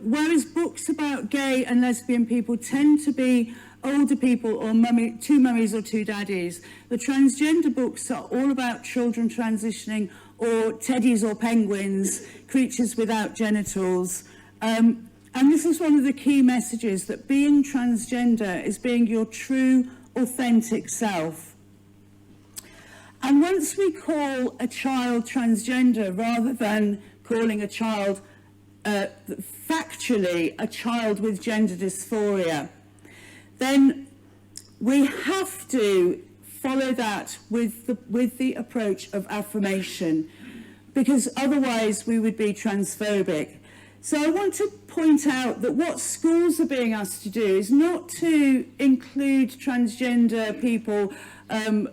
whereas books about gay and lesbian people tend to be older people or two mummies or two daddies, the transgender books are all about children transitioning, or teddies or penguins, creatures without genitals. And this is one of the key messages, that being transgender is being your true, authentic self. And once we call a child transgender, rather than calling a child factually a child with gender dysphoria, then we have to follow that with the approach of affirmation, because otherwise we would be transphobic. So I want to point out that what schools are being asked to do is not to include transgender people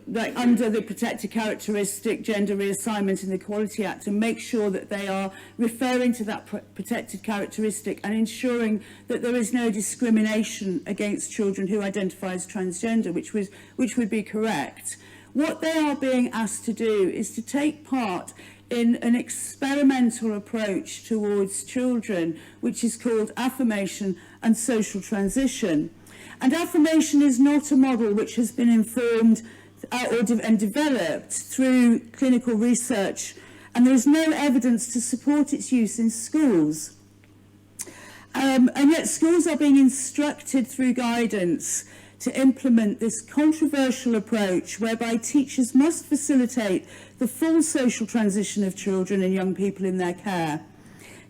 like under the protected characteristic Gender Reassignment and Equality Act, and make sure that they are referring to that protected characteristic and ensuring that there is no discrimination against children who identify as transgender, which would be correct. What they are being asked to do is to take part in an experimental approach towards children, which is called affirmation and social transition. And affirmation is not a model which has been informed and developed through clinical research, and there is no evidence to support its use in schools. And yet schools are being instructed through guidance to implement this controversial approach whereby teachers must facilitate the full social transition of children and young people in their care,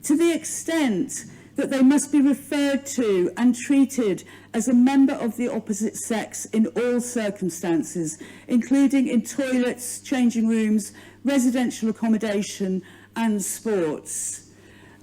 to the extent that they must be referred to and treated as a member of the opposite sex in all circumstances, including in toilets, changing rooms, residential accommodation and sports.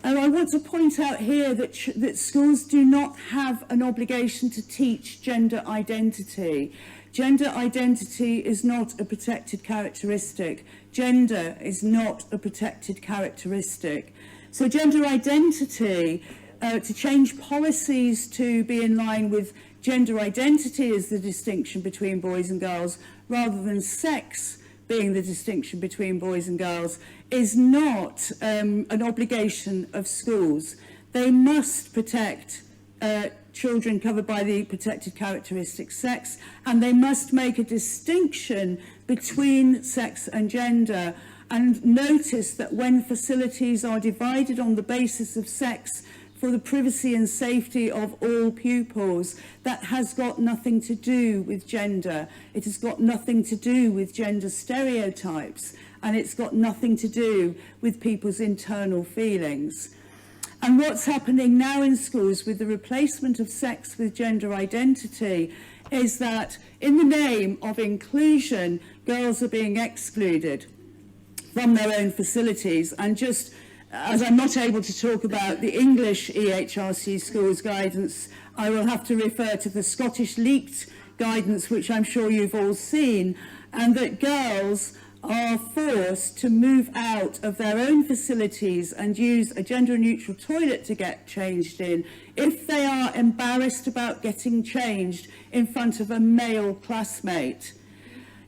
And I want to point out here that schools do not have an obligation to teach gender identity. Gender identity is not a protected characteristic. Gender is not a protected characteristic. So gender identity, to change policies to be in line with gender identity as the distinction between boys and girls, rather than sex being the distinction between boys and girls, is not an obligation of schools. They must protect children covered by the protected characteristic sex, and they must make a distinction between sex and gender. And notice that when facilities are divided on the basis of sex for the privacy and safety of all pupils, that has got nothing to do with gender. It has got nothing to do with gender stereotypes, and it's got nothing to do with people's internal feelings. And what's happening now in schools with the replacement of sex with gender identity is that in the name of inclusion, girls are being excluded from their own facilities. And just as I'm not able to talk about the English EHRC schools guidance, I will have to refer to the Scottish leaked guidance, which I'm sure you've all seen, and that girls are forced to move out of their own facilities and use a gender-neutral toilet to get changed in if they are embarrassed about getting changed in front of a male classmate.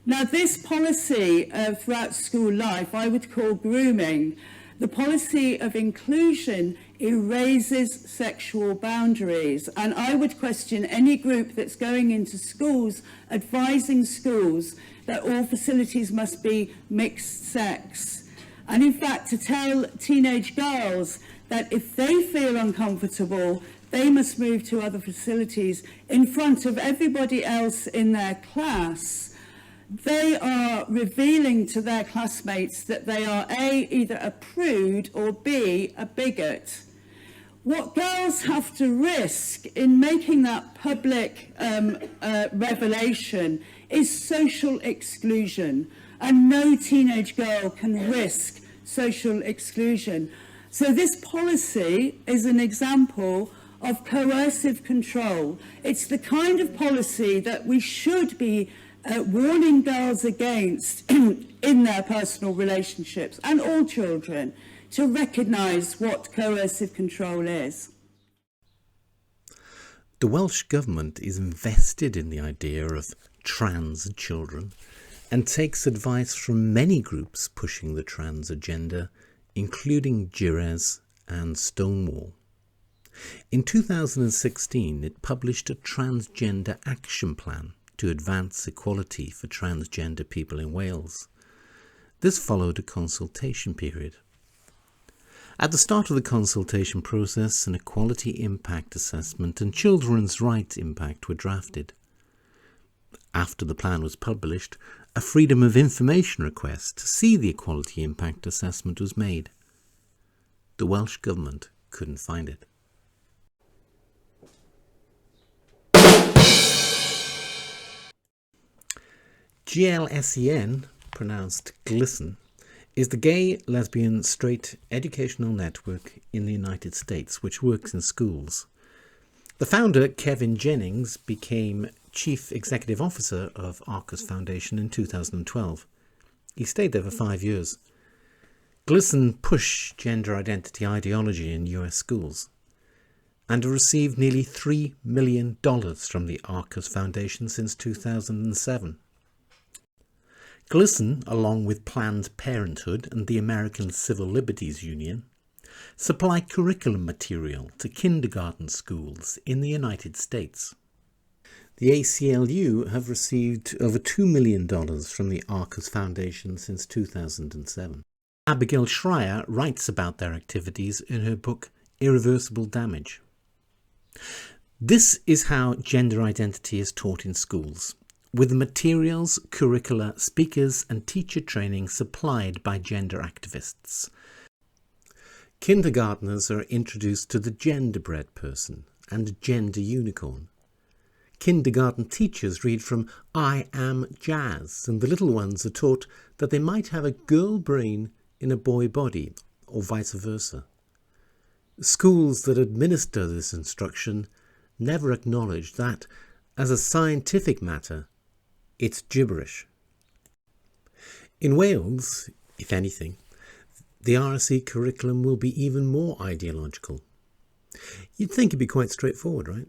Now, this policy throughout school life I would call grooming. The policy of inclusion erases sexual boundaries, and I would question any group that's going into schools advising schools that all facilities must be mixed sex. And in fact, to tell teenage girls that if they feel uncomfortable, they must move to other facilities in front of everybody else in their class, they are revealing to their classmates that they are A, either a prude, or B, a bigot. What girls have to risk in making that public revelation is social exclusion, and no teenage girl can risk social exclusion. So this policy is an example of coercive control. It's the kind of policy that we should be warning girls against in their personal relationships, and all children, to recognise what coercive control is. The Welsh Government is invested in the idea of trans children and takes advice from many groups pushing the trans agenda, including Gires and Stonewall. In 2016, it published a Transgender Action Plan to advance equality for transgender people in Wales. This followed a consultation period. At the start of the consultation process, an equality impact assessment and children's rights impact were drafted. After the plan was published, a Freedom of Information request to see the equality impact assessment was made. The Welsh Government couldn't find it. GLSEN, pronounced GLSEN, is the gay, lesbian, straight educational network in the United States which works in schools. The founder, Kevin Jennings, became Chief Executive Officer of Arcus Foundation in 2012. He stayed there for 5 years. GLSEN pushed gender identity ideology in US schools and received nearly $3 million from the Arcus Foundation since 2007. GLSEN, along with Planned Parenthood and the American Civil Liberties Union, supply curriculum material to kindergarten schools in the United States. The ACLU have received over $2 million from the Arcus Foundation since 2007. Abigail Schreier writes about their activities in her book Irreversible Damage. This is how gender identity is taught in schools, with the materials, curricula, speakers and teacher training supplied by gender activists. Kindergartners are introduced to the genderbread person and gender unicorn. Kindergarten teachers read from I Am Jazz, and the little ones are taught that they might have a girl brain in a boy body, or vice versa. Schools that administer this instruction never acknowledge that, as a scientific matter, it's gibberish. In Wales, if anything, the RSE curriculum will be even more ideological. You'd think it'd be quite straightforward, right?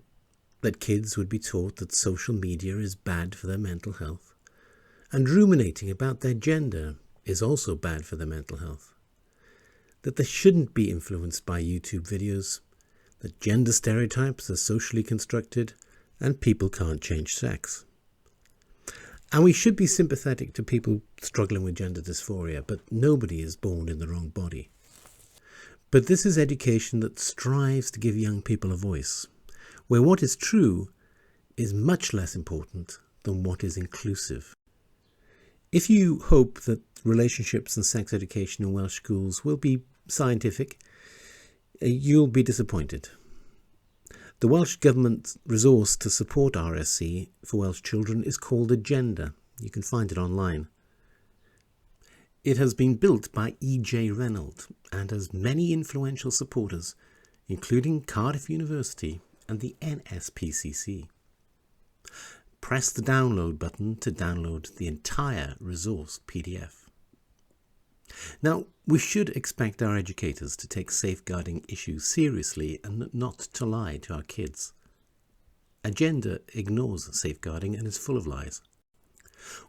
That kids would be taught that social media is bad for their mental health, and ruminating about their gender is also bad for their mental health. That they shouldn't be influenced by YouTube videos, that gender stereotypes are socially constructed, and people can't change sex. And we should be sympathetic to people struggling with gender dysphoria, but nobody is born in the wrong body. But this is education that strives to give young people a voice, where what is true is much less important than what is inclusive. If you hope that relationships and sex education in Welsh schools will be scientific, you'll be disappointed. The Welsh Government resource to support RSE for Welsh children is called Agenda. You can find it online. It has been built by E.J. Reynolds and has many influential supporters, including Cardiff University and the NSPCC. Press the download button to download the entire resource PDF. Now, we should expect our educators to take safeguarding issues seriously and not to lie to our kids. Agenda ignores safeguarding and is full of lies.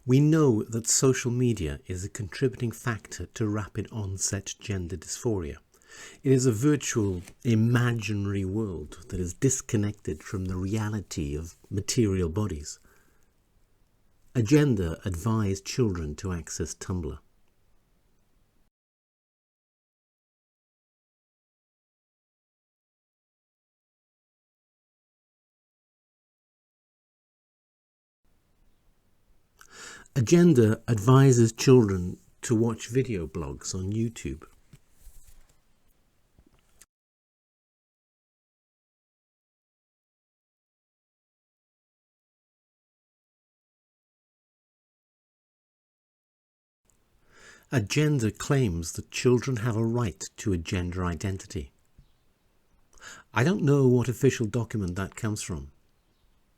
We know that social media is a contributing factor to rapid onset gender dysphoria. It is a virtual, imaginary world that is disconnected from the reality of material bodies. Agenda advised children to access Tumblr. Agenda advises children to watch video blogs on YouTube. Agenda claims that children have a right to a gender identity. I don't know what official document that comes from,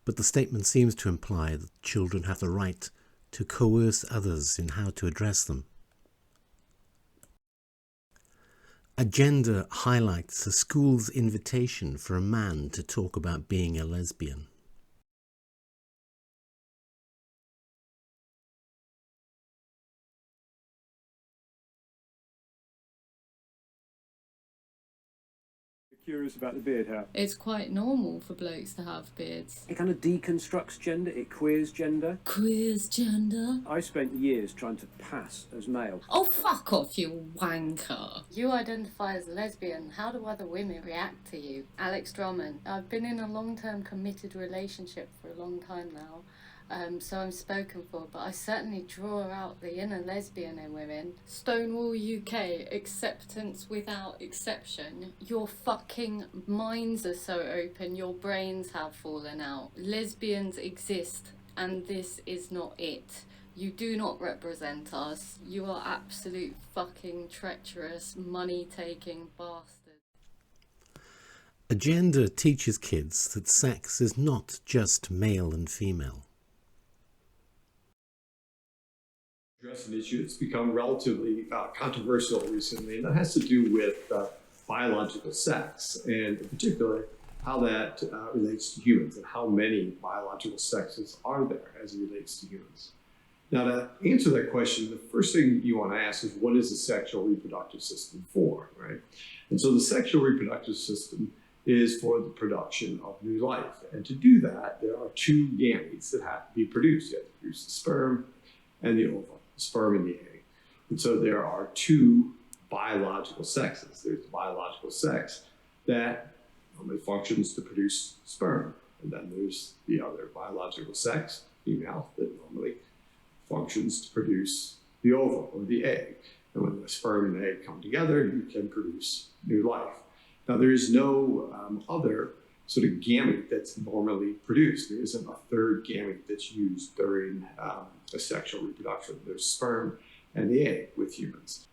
but the statement seems to imply that children have the right to coerce others in how to address them. Agenda highlights a school's invitation for a man to talk about being a lesbian. Curious about the beard hair. It's quite normal for blokes to have beards. It kind of deconstructs gender, it queers gender. Queers gender? I spent years trying to pass as male. Oh, fuck off, you wanker. You identify as lesbian. How do other women react to you? Alex Drummond. I've been in a long-term committed relationship for a long time now. So I'm spoken for, but I certainly draw out the inner lesbian in women. Stonewall UK, acceptance without exception. Your fucking minds are so open, your brains have fallen out. Lesbians exist, and this is not it. You do not represent us. You are absolute fucking treacherous, money-taking bastards. Agenda teaches kids that sex is not just male and female. Address an issue that's become relatively controversial recently, and that has to do with biological sex, and in particular, how that relates to humans and how many biological sexes are there as it relates to humans. Now, to answer that question, the first thing you want to ask is, what is the sexual reproductive system for, right? And so the sexual reproductive system is for the production of new life. And to do that, there are two gametes that have to be produced. You have to produce the sperm and the ova, the sperm and the egg. And so there are two biological sexes. There's the biological sex that normally functions to produce sperm. And then there's the other biological sex, female, that normally functions to produce the ova or the egg. And when the sperm and the egg come together, you can produce new life. Now, there is no other sort of gamete that's normally produced. There isn't a third gamete that's used during a sexual reproduction. There's sperm and the egg with humans.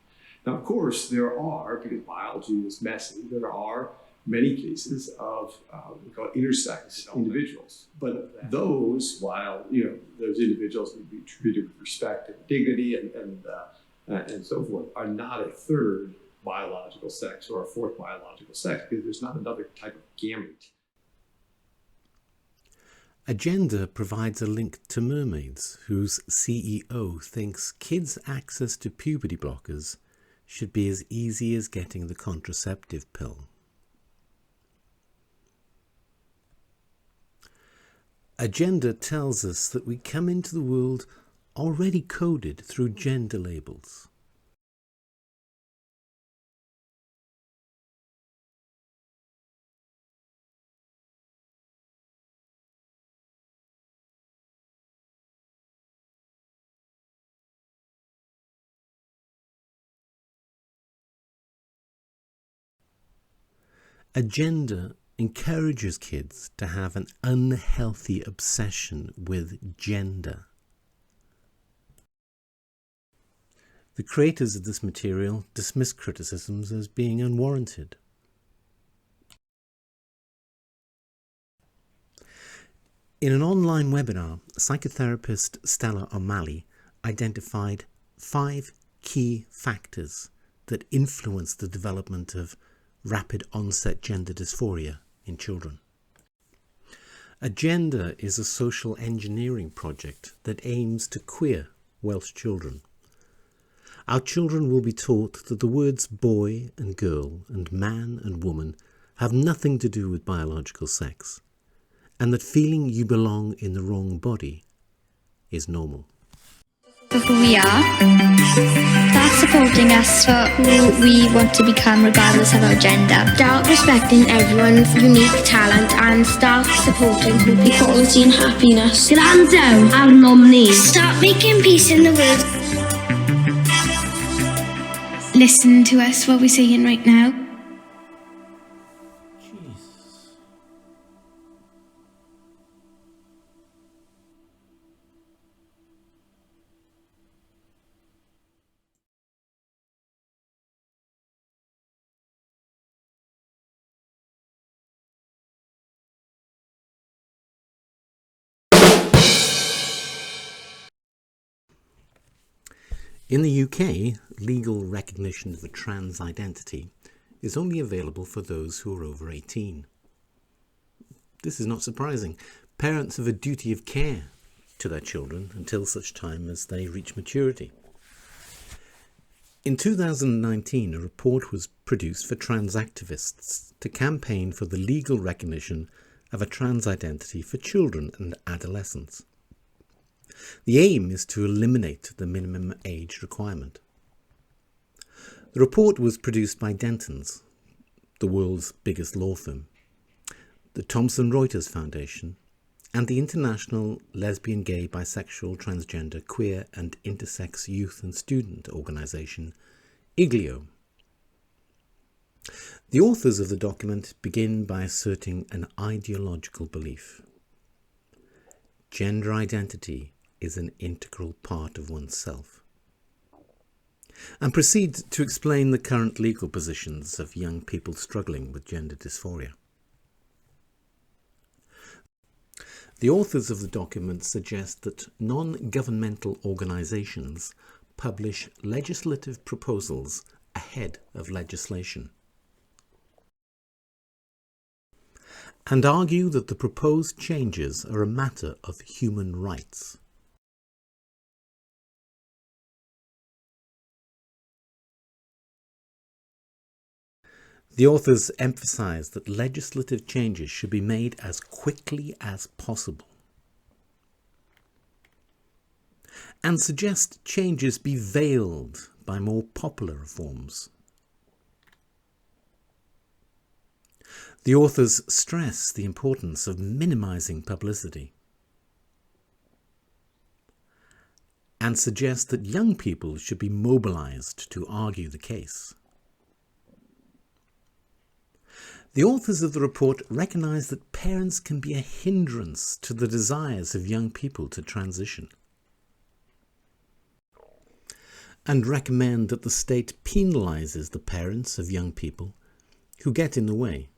Now, of course, there are, because biology is messy, there are many cases of we call it intersex individuals. But those, while those individuals need to be treated with respect and dignity and so forth, are not a third biological sex or a fourth biological sex, because there's not another type of gamete. Agenda provides a link to mermaids, whose CEO thinks kids' access to puberty blockers should be as easy as getting the contraceptive pill. Agenda tells us that we come into the world already coded through gender labels. Agenda encourages kids to have an unhealthy obsession with gender. The creators of this material dismiss criticisms as being unwarranted. In an online webinar, psychotherapist Stella O'Malley identified 5 key factors that influence the development of rapid onset gender dysphoria in children. Agenda is a social engineering project that aims to queer Welsh children. Our children will be taught that the words boy and girl and man and woman have nothing to do with biological sex, and that feeling you belong in the wrong body is normal. For who we are, start supporting us for who we want to become regardless of our gender. Start respecting everyone's unique talent and start supporting equality and happiness. Gwrando ar nomni. Start making peace in the world. Listen to us, what we're saying right now. In the UK, legal recognition of a trans identity is only available for those who are over 18. This is not surprising. Parents have a duty of care to their children until such time as they reach maturity. In 2019, a report was produced for trans activists to campaign for the legal recognition of a trans identity for children and adolescents. The aim is to eliminate the minimum age requirement. The report was produced by Dentons, the world's biggest law firm, the Thomson Reuters Foundation, and the International Lesbian, Gay, Bisexual, Transgender, Queer and Intersex Youth and Student Organisation, IGLIO. The authors of the document begin by asserting an ideological belief. Gender identity is an integral part of oneself, and proceed to explain the current legal positions of young people struggling with gender dysphoria. The authors of the document suggest that non-governmental organisations publish legislative proposals ahead of legislation, and argue that the proposed changes are a matter of human rights. The authors emphasise that legislative changes should be made as quickly as possible and suggest changes be veiled by more popular reforms. The authors stress the importance of minimising publicity and suggest that young people should be mobilised to argue the case. The authors of the report recognise that parents can be a hindrance to the desires of young people to transition, and recommend that the state penalises the parents of young people who get in the way.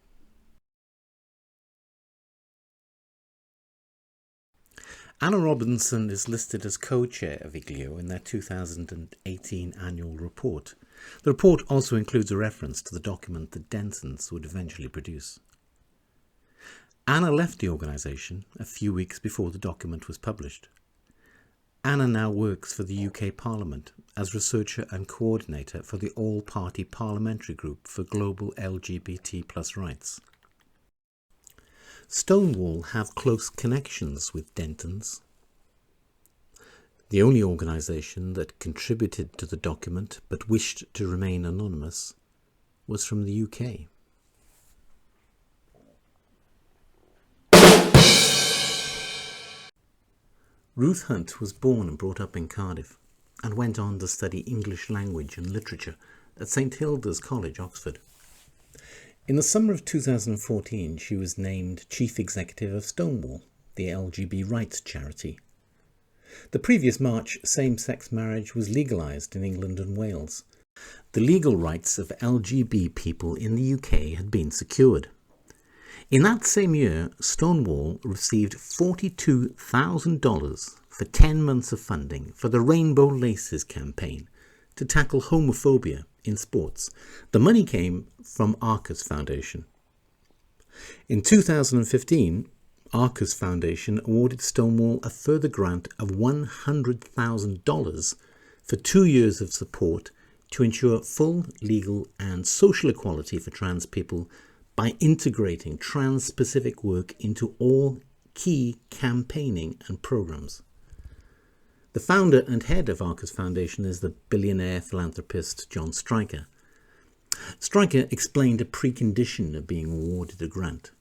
Anna Robinson is listed as co-chair of IGLIO in their 2018 annual report. The report also includes a reference to the document that Dentons would eventually produce. Anna left the organisation a few weeks before the document was published. Anna now works for the UK Parliament as researcher and coordinator for the All-Party Parliamentary Group for Global LGBT+ Rights. Stonewall have close connections with Dentons. The only organisation that contributed to the document but wished to remain anonymous was from the UK. Ruth Hunt was born and brought up in Cardiff and went on to study English language and literature at St Hilda's College, Oxford. In the summer of 2014, she was named Chief Executive of Stonewall, the LGBT rights charity. The previous March, same-sex marriage was legalised in England and Wales. The legal rights of LGBT people in the UK had been secured. In that same year, Stonewall received $42,000 for 10 months of funding for the Rainbow Laces campaign to tackle homophobia in sports. The money came from Arcus Foundation. In 2015, Arcus Foundation awarded Stonewall a further grant of $100,000 for 2 years of support to ensure full legal and social equality for trans people by integrating trans-specific work into all key campaigning and programs. The founder and head of Arcus Foundation is the billionaire philanthropist John Stryker. Stryker explained a precondition of being awarded a grant.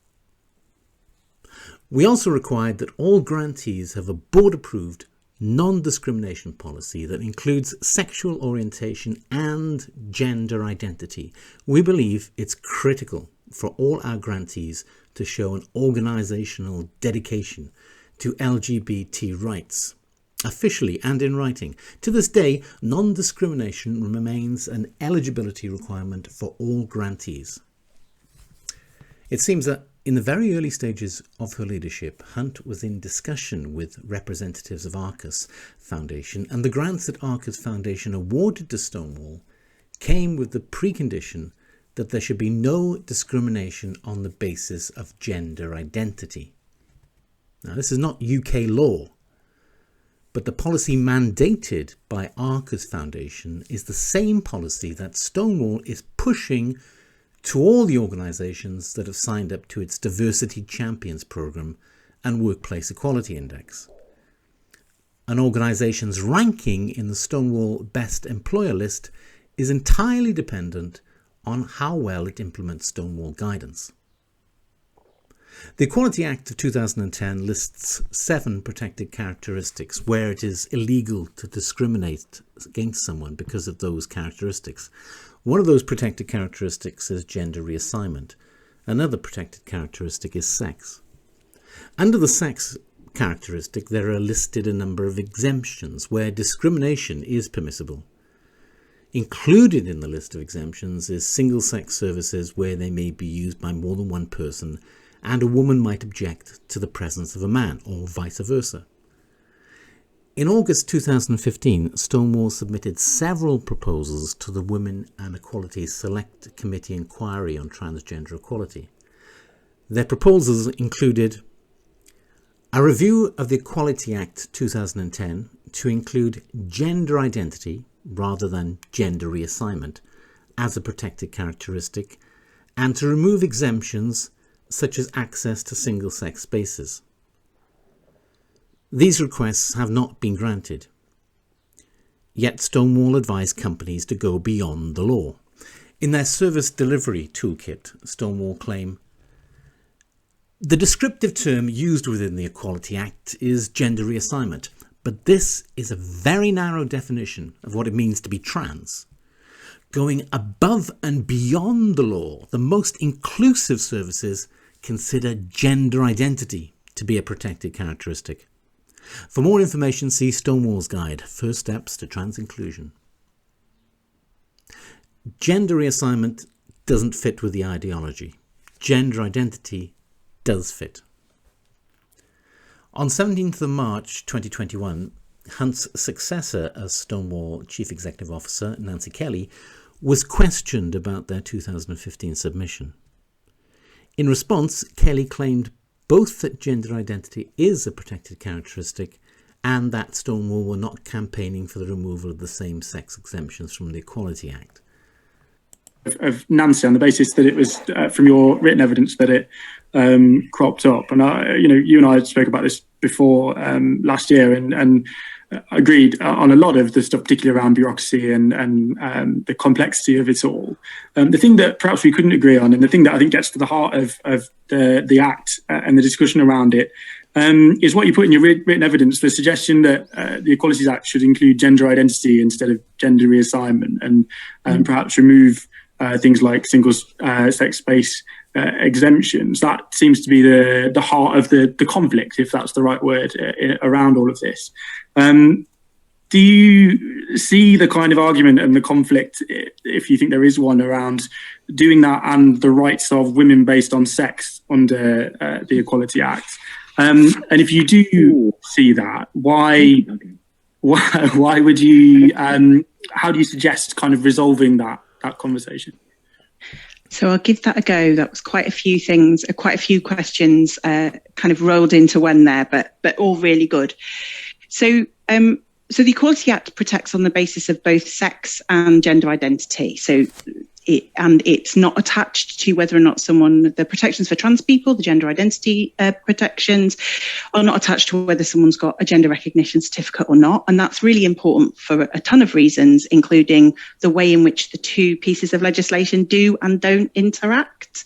We also required that all grantees have a board-approved non-discrimination policy that includes sexual orientation and gender identity. We believe it's critical for all our grantees to show an organisational dedication to LGBT rights, officially and in writing. To this day, non-discrimination remains an eligibility requirement for all grantees. It seems that in the very early stages of her leadership, Hunt was in discussion with representatives of Arcus Foundation, and the grants that Arcus Foundation awarded to Stonewall came with the precondition that there should be no discrimination on the basis of gender identity. Now, this is not UK law, but the policy mandated by Arcus Foundation is the same policy that Stonewall is pushing to all the organisations that have signed up to its Diversity Champions programme and Workplace Equality Index. An organisation's ranking in the Stonewall Best Employer list is entirely dependent on how well it implements Stonewall guidance. The Equality Act of 2010 lists 7 protected characteristics where it is illegal to discriminate against someone because of those characteristics. One of those protected characteristics is gender reassignment. Another protected characteristic is sex. Under the sex characteristic, there are listed a number of exemptions where discrimination is permissible. Included in the list of exemptions is single-sex services where they may be used by more than one person, and a woman might object to the presence of a man, or vice versa. In August 2015, Stonewall submitted several proposals to the Women and Equality Select Committee Inquiry on Transgender Equality. Their proposals included a review of the Equality Act 2010 to include gender identity rather than gender reassignment as a protected characteristic, and to remove exemptions such as access to single-sex spaces. These requests have not been granted. Yet Stonewall advised companies to go beyond the law. In their service delivery toolkit, Stonewall claim, "The descriptive term used within the Equality Act is gender reassignment, but this is a very narrow definition of what it means to be trans. Going above and beyond the law, the most inclusive services consider gender identity to be a protected characteristic." For more information, see Stonewall's guide, First Steps to Trans Inclusion. Gender reassignment doesn't fit with the ideology. Gender identity does fit. On 17th of March 2021, Hunt's successor as Stonewall Chief Executive Officer, Nancy Kelly, was questioned about their 2015 submission. In response, Kelly claimed both that gender identity is a protected characteristic and that Stonewall were not campaigning for the removal of the same-sex exemptions from the Equality Act. Of Nancy, on the basis that it was from your written evidence that it cropped up, and you and I spoke about this before last year, and agreed on a lot of the stuff, particularly around bureaucracy and the complexity of it all. The thing that perhaps we couldn't agree on, and the thing that I think gets to the heart of the Act and the discussion around it, is what you put in your written evidence, the suggestion that the Equalities Act should include gender identity instead of gender reassignment, and perhaps remove things like single-sex space exemptions. That seems to be the heart of the conflict, if that's the right word, around all of this. Do you see the kind of argument and the conflict, if you think there is one, around doing that and the rights of women based on sex under the Equality Act? And if you do see that, why would you? How do you suggest kind of resolving that conversation? So I'll give that a go. That was quite a few things, quite a few questions kind of rolled into one there, but all really good. So the Equality Act protects on the basis of both sex and gender identity. So it's not attached to whether or not the protections for trans people, the gender identity protections, are not attached to whether someone's got a gender recognition certificate or not. And that's really important for a ton of reasons, including the way in which the two pieces of legislation do and don't interact.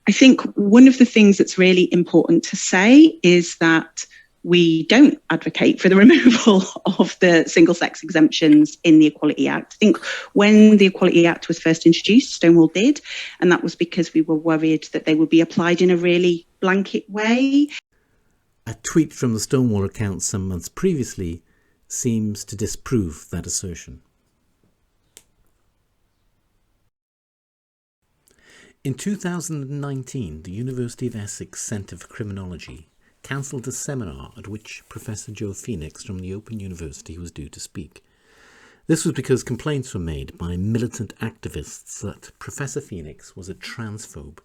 I think one of the things that's really important to say is that we don't advocate for the removal of the single-sex exemptions in the Equality Act. I think when the Equality Act was first introduced, Stonewall did, and that was because we were worried that they would be applied in a really blanket way. A tweet from the Stonewall account some months previously seems to disprove that assertion. In 2019, the University of Essex Centre for Criminology cancelled a seminar at which Professor Joe Phoenix from the Open University was due to speak. This was because complaints were made by militant activists that Professor Phoenix was a transphobe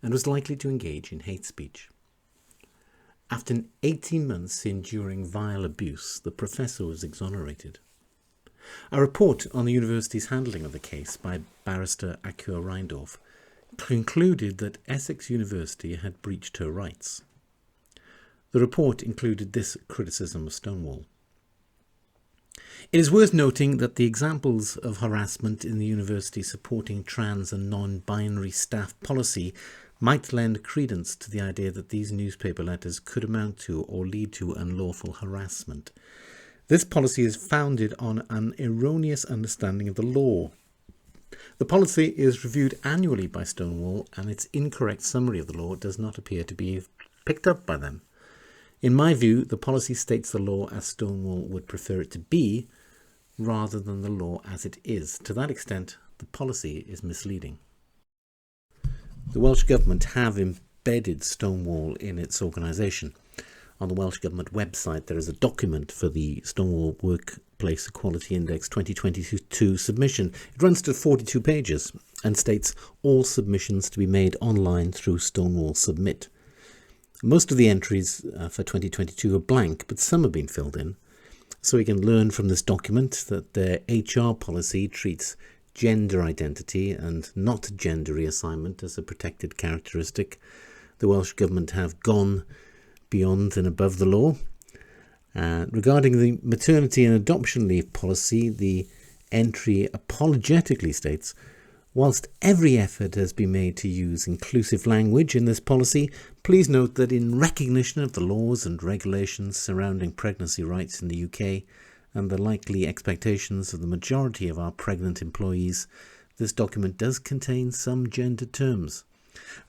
and was likely to engage in hate speech. After 18 months enduring vile abuse, the professor was exonerated. A report on the university's handling of the case by barrister Akua Reindorf concluded that Essex University had breached her rights. The report included this criticism of Stonewall. It is worth noting that the examples of harassment in the university supporting trans and non-binary staff policy might lend credence to the idea that these newspaper letters could amount to or lead to unlawful harassment. This policy is founded on an erroneous understanding of the law. The policy is reviewed annually by Stonewall, and its incorrect summary of the law does not appear to be picked up by them. In my view, the policy states the law as Stonewall would prefer it to be, rather than the law as it is. To that extent, the policy is misleading. The Welsh Government have embedded Stonewall in its organisation. On the Welsh Government website, there is a document for the Stonewall Workplace Equality Index 2022 submission. It runs to 42 pages and states all submissions to be made online through Stonewall Submit. Most of the entries for 2022 are blank, but some have been filled in. So we can learn from this document that their HR policy treats gender identity and not gender reassignment as a protected characteristic. The Welsh Government have gone beyond and above the law. Regarding the maternity and adoption leave policy, the entry apologetically states, whilst every effort has been made to use inclusive language in this policy, please note that in recognition of the laws and regulations surrounding pregnancy rights in the UK and the likely expectations of the majority of our pregnant employees, this document does contain some gender terms.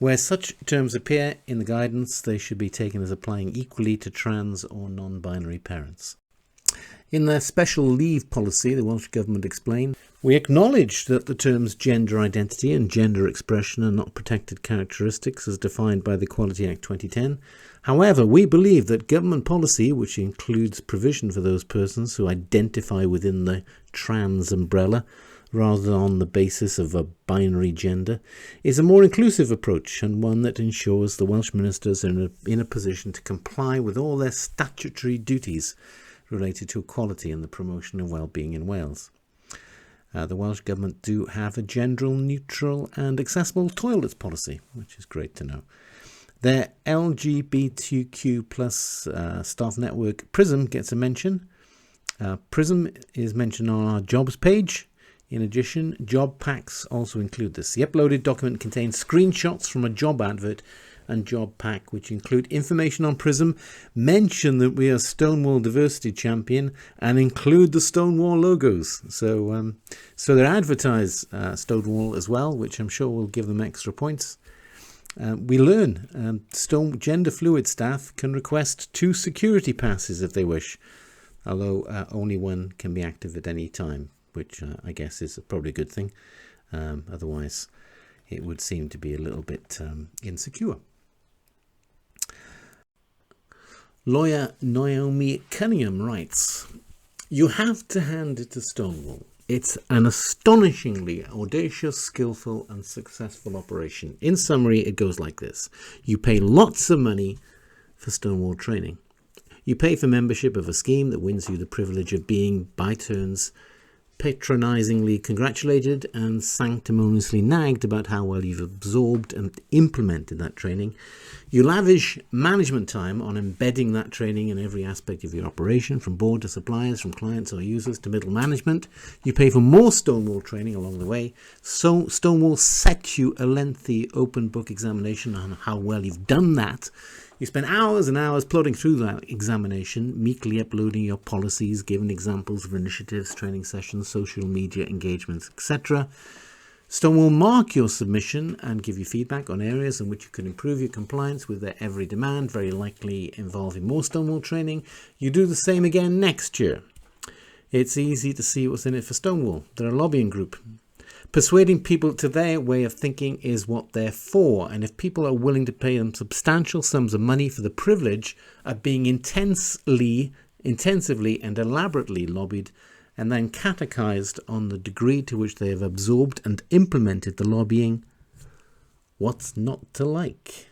Where such terms appear in the guidance, they should be taken as applying equally to trans or non-binary parents. In their special leave policy, the Welsh Government explained, we acknowledge that the terms gender identity and gender expression are not protected characteristics as defined by the Equality Act 2010. However, we believe that government policy, which includes provision for those persons who identify within the trans umbrella, rather than on the basis of a binary gender, is a more inclusive approach and one that ensures the Welsh ministers are in a position to comply with all their statutory duties related to equality and the promotion of well-being in Wales. The Welsh Government do have a gender-neutral and accessible toilets policy, which is great to know. Their LGBTQ plus staff network PRISM gets a mention. PRISM is mentioned on our jobs page. In addition, job packs also include this. The uploaded document contains screenshots from a job advert and job pack, which include information on PRISM, mention that we are Stonewall Diversity Champion, and include the Stonewall logos. So they advertise Stonewall as well, which I'm sure will give them extra points. We learn gender fluid staff can request 2 security passes if they wish, although only one can be active at any time, which I guess is probably a good thing. Otherwise, it would seem to be a little bit insecure. Lawyer Naomi Cunningham writes, you have to hand it to Stonewall. It's an astonishingly audacious, skillful and successful operation. In summary, it goes like this. You pay lots of money for Stonewall training. You pay for membership of a scheme that wins you the privilege of being, by turns, patronizingly congratulated and sanctimoniously nagged about how well you've absorbed and implemented that training. You lavish management time on embedding that training in every aspect of your operation, from board to suppliers, from clients or users to middle management. You pay for more Stonewall training along the way. So Stonewall sets you a lengthy open book examination on how well you've done that. You spend hours and hours plodding through that examination, meekly uploading your policies, giving examples of initiatives, training sessions, social media engagements, etc. Stonewall mark your submission and give you feedback on areas in which you can improve your compliance with their every demand, very likely involving more Stonewall training. You do the same again next year. It's easy to see what's in it for Stonewall. They're a lobbying group. Persuading people to their way of thinking is what they're for, and if people are willing to pay them substantial sums of money for the privilege of being intensively and elaborately lobbied and then catechized on the degree to which they have absorbed and implemented the lobbying, what's not to like?